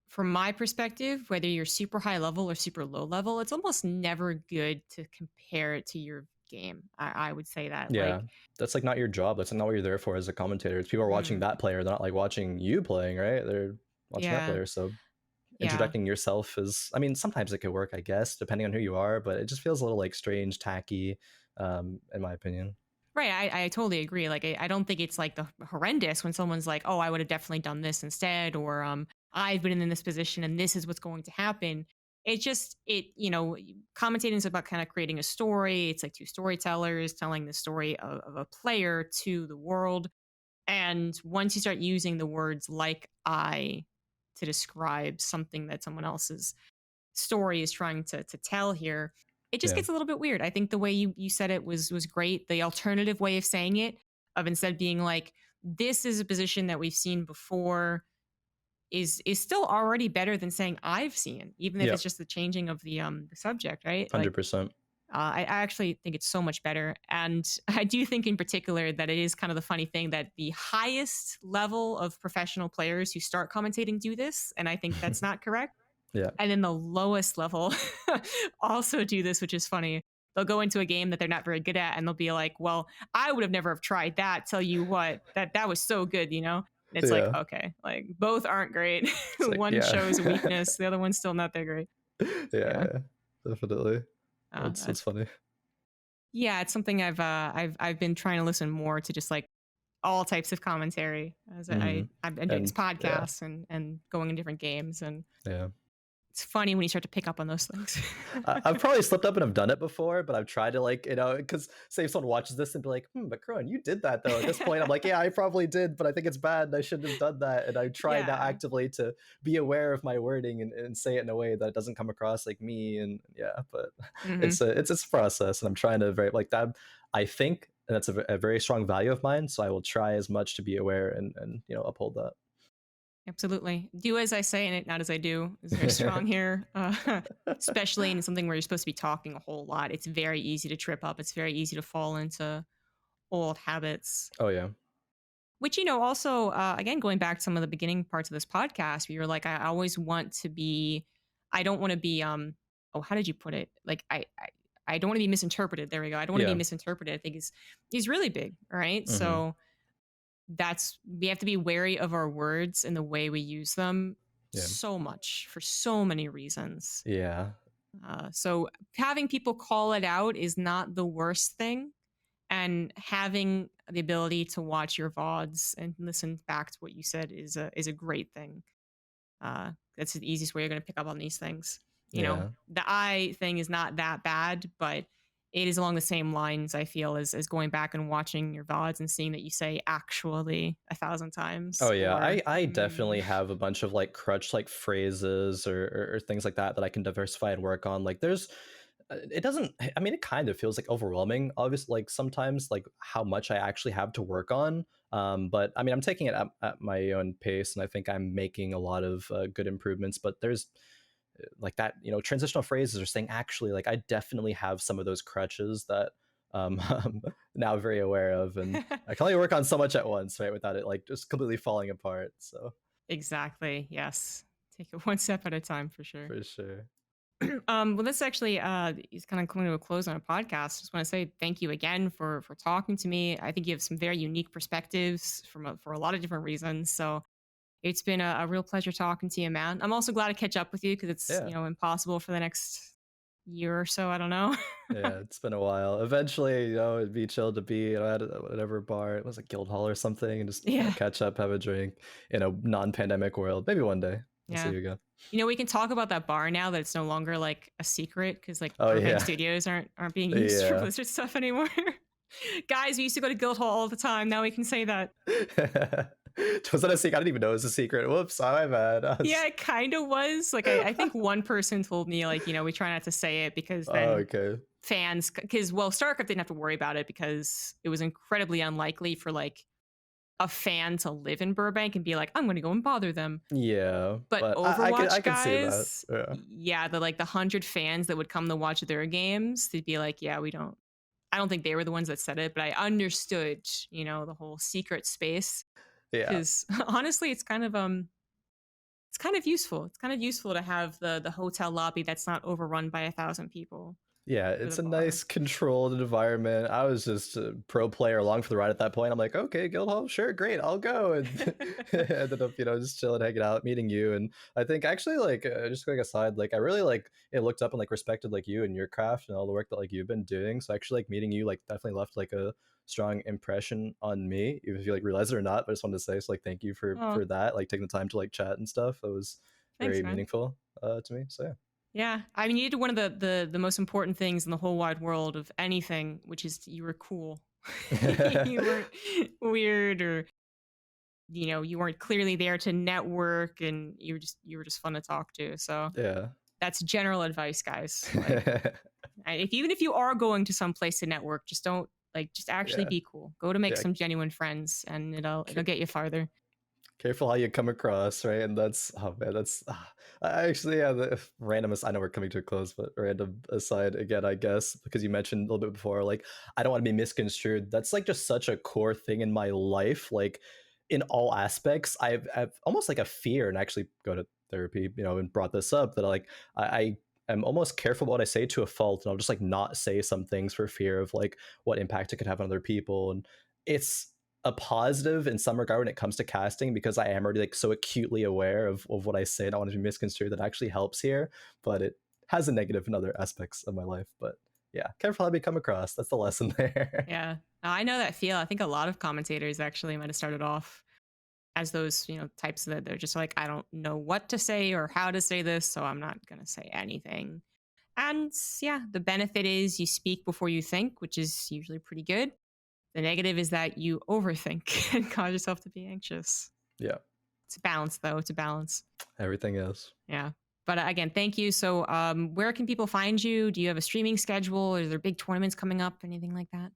from my perspective, whether you're super high level or super low level, it's almost never good to compare it to your game. I would say that. Yeah, Like, that's like not your job. That's not what you're there for as a commentator. It's people are watching mm, that player. They're not like watching you playing, right? They're watching that yeah, player. So yeah. interjecting yourself is, I mean, sometimes it could work, I guess, depending on who you are, but it just feels a little like strange, tacky, in my opinion. Right. I totally agree. Like, I don't think it's like the horrendous when someone's like, oh, I would have definitely done this instead, or I've been in this position and this is what's going to happen. It just, commentating is about kind of creating a story. It's like two storytellers telling the story of a player to the world. And once you start using the words like I to describe something that someone else's story is trying to tell here, it just Yeah. gets a little bit weird. I think the way you said it was great. The alternative way of saying it, of instead being like, this is a position that we've seen before, is still already better than saying I've seen, even if Yeah. it's just the changing of the subject, right? Like, 100%. I actually think it's so much better. And I do think in particular that it is kind of the funny thing that the highest level of professional players who start commentating do this. And I think that's not correct. Yeah. And then the lowest level also do this, which is funny. They'll go into a game that they're not very good at and they'll be like, well, I would have never have tried that. Tell you what, that was so good, And it's like, Yeah. okay, like both aren't great. It's like, One yeah. shows a weakness, the other one's still not that great. Yeah. Yeah, definitely. It's That's funny. Yeah, it's something I've been trying to listen more to, just like all types of commentary. As Hmm. I've been doing this And yeah, podcast and going in different games, and yeah. it's funny when you start to pick up on those things. I've probably slipped up and I've done it before, but I've tried to like, because say if someone watches this and be like, but Khroen, you did that though. At this point, I'm like, yeah, I probably did, but I think it's bad and I shouldn't have done that. And I try now Yeah. actively to be aware of my wording and say it in a way that it doesn't come across like me. And yeah, but Hmm. it's a process, and I'm trying to very like that. I think that's a very strong value of mine, so I will try as much to be aware and uphold that. Absolutely. Do as I say and not as I do is very strong here. Especially in something where you're supposed to be talking a whole lot. It's very easy to trip up. It's very easy to fall into old habits. Oh yeah, Which, also, again, going back to some of the beginning parts of this podcast, where you're like, I always want to be, I don't want to be, oh, how did you put it? Like, I don't want to be misinterpreted. There we go. I don't want to be yeah. misinterpreted. I think is really big. Right. Hmm. So we have to be wary of our words and the way we use them Yeah, so much for so many reasons. yeah, So having people call it out is not the worst thing, and having the ability to watch your vods and listen back to what you said is a great thing. That's the easiest way you're going to pick up on these things. yeah. The eye thing is not that bad, but it is along the same lines, I feel, as going back and watching your vods and seeing that you say actually 1,000 times Oh yeah, or I definitely have a bunch of like crutch like phrases or things like that that I can diversify and work on. Like there's it doesn't, I mean, it kind of feels like overwhelming obviously, like sometimes, like how much I actually have to work on. But I mean, I'm taking it at my own pace, and I think I'm making a lot of good improvements. But there's like that, transitional phrases or saying actually, like I definitely have some of those crutches that I'm now very aware of, and I can only work on so much at once, right, without it like just completely falling apart. So Exactly. Yes. Take it one step at a time for sure. for sure. Well, this actually is kind of coming to a close on a podcast. Just want to say thank you again for talking to me. I think you have some very unique perspectives for a lot of different reasons. So it's been a real pleasure talking to you, man. I'm also glad to catch up with you because it's Yeah. impossible for the next year or so. I don't know. Yeah, it's been a while. Eventually, it'd be chill to be, at whatever bar. It was like Guildhall or something, and just, Yeah. catch up, have a drink in a non-pandemic world. Maybe one day. We'll see Yeah. you again. We can talk about that bar now that it's no longer like a secret because like Oh Burbank yeah, Studios aren't being used for yeah. Blizzard stuff anymore. Guys, we used to go to Guildhall all the time. Now we can say that. Was that a secret? I didn't even know it was a secret. Whoops, my bad. Yeah, it kind of was. Like, I think one person told me, like, we try not to say it because Oh, then okay. fans, because, well, StarCraft didn't have to worry about it because it was incredibly unlikely for, like, a fan to live in Burbank and be like, I'm going to go and bother them. Yeah, But but I Overwatch can see that. guys, Yeah. yeah, the 100 fans that would come to watch their games, they'd be like, yeah, we don't. I don't think they were the ones that said it, but I understood, the whole secret space. Yeah. Because honestly, it's kind of useful. It's kind of useful to have the hotel lobby that's not overrun by 1,000 people Yeah, for the it's a bar. nice controlled environment. I was just a pro player along for the ride at that point. I'm like, okay, Guildhall, sure, great, I'll go. And ended up, just chilling, hanging out, meeting you. And I think actually, like, just going aside, like, I really like looked up and like respected like you and your craft and all the work that like you've been doing. So actually, like meeting you, like, definitely left like a strong impression on me, even if you like realize it or not. But I just wanted to say, so like, thank you for Oh, that, like taking the time to like chat and stuff. It was thanks, very man. meaningful to me. So Yeah, I mean, you did one of the most important things in the whole wide world of anything, which is you were cool. yeah. You weren't weird or you weren't clearly there to network, and you were just fun to talk to. So Yeah. that's general advice, guys. Like, if even if you are going to some place to network, just don't just actually Yeah. be cool. Go to make Yeah. some genuine friends, and it'll get you farther. Careful how you come across, right? And that's, oh man, I actually, yeah, the I know we're coming to a close, but random aside again, I guess, because you mentioned a little bit before, like, I don't want to be misconstrued. That's like just such a core thing in my life. Like, in all aspects, I've almost like a fear, and actually go to therapy, and brought this up that like, I am almost careful about what I say to a fault, and I'll just like not say some things for fear of like what impact it could have on other people. And it's a positive in some regard when it comes to casting, because I am already like so acutely aware of what I say. I don't want to be misconstrued. That actually helps here, but it has a negative in other aspects of my life. But yeah, can probably come across. That's the lesson there. Yeah. I know that feel. I think a lot of commentators actually might have started off as those, types that they're just like, I don't know what to say or how to say this, so I'm not going to say anything. And yeah, the benefit is you speak before you think, which is usually pretty good. The negative is that you overthink and cause yourself to be anxious. Yeah, It's a balance, though. It's a balance. everything is. Yeah. But again, thank you. So, where can people find you? Do you have a streaming schedule? Are there big tournaments coming up? Anything like that?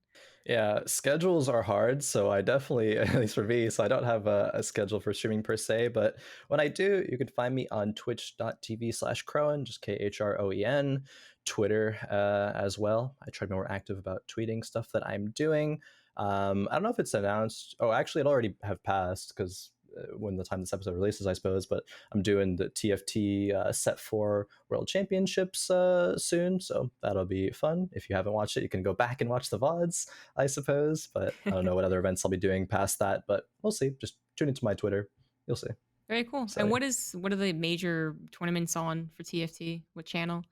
Yeah, schedules are hard, so I definitely, at least for me, so I don't have a schedule for streaming per se, but when I do, you can find me on twitch.tv/Khroen, just Khroen, Twitter as well. I try to be more active about tweeting stuff that I'm doing. I don't know if it's announced. Oh, actually, it already have passed because when the time this episode releases, I suppose. But I'm doing the TFT Set 4 World Championships soon, so that'll be fun. If you haven't watched it, you can go back and watch the VODs, I suppose. But I don't know what other events I'll be doing past that, but we'll see. Just tune into my Twitter. You'll see. Very cool. So, and what are the major tournaments on for TFT? What channel?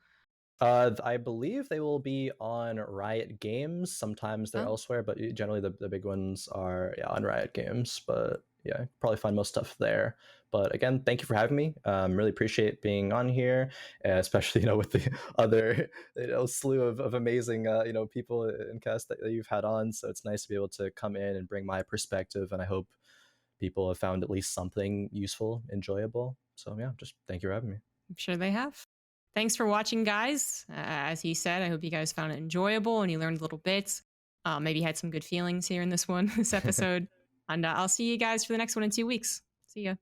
I believe they will be on Riot Games. Sometimes they're Oh, elsewhere, but generally the big ones are on Riot Games. But yeah, probably find most stuff there. But again, thank you for having me. Really appreciate being on here, especially with the other slew of amazing people and cast that you've had on. So it's nice to be able to come in and bring my perspective, and I hope people have found at least something useful, enjoyable. So yeah, just thank you for having me. I'm sure they have. Thanks for watching, guys. As he said, I hope you guys found it enjoyable and you learned little bits. Maybe had some good feelings here in this episode. And I'll see you guys for the next one in 2 weeks. See ya.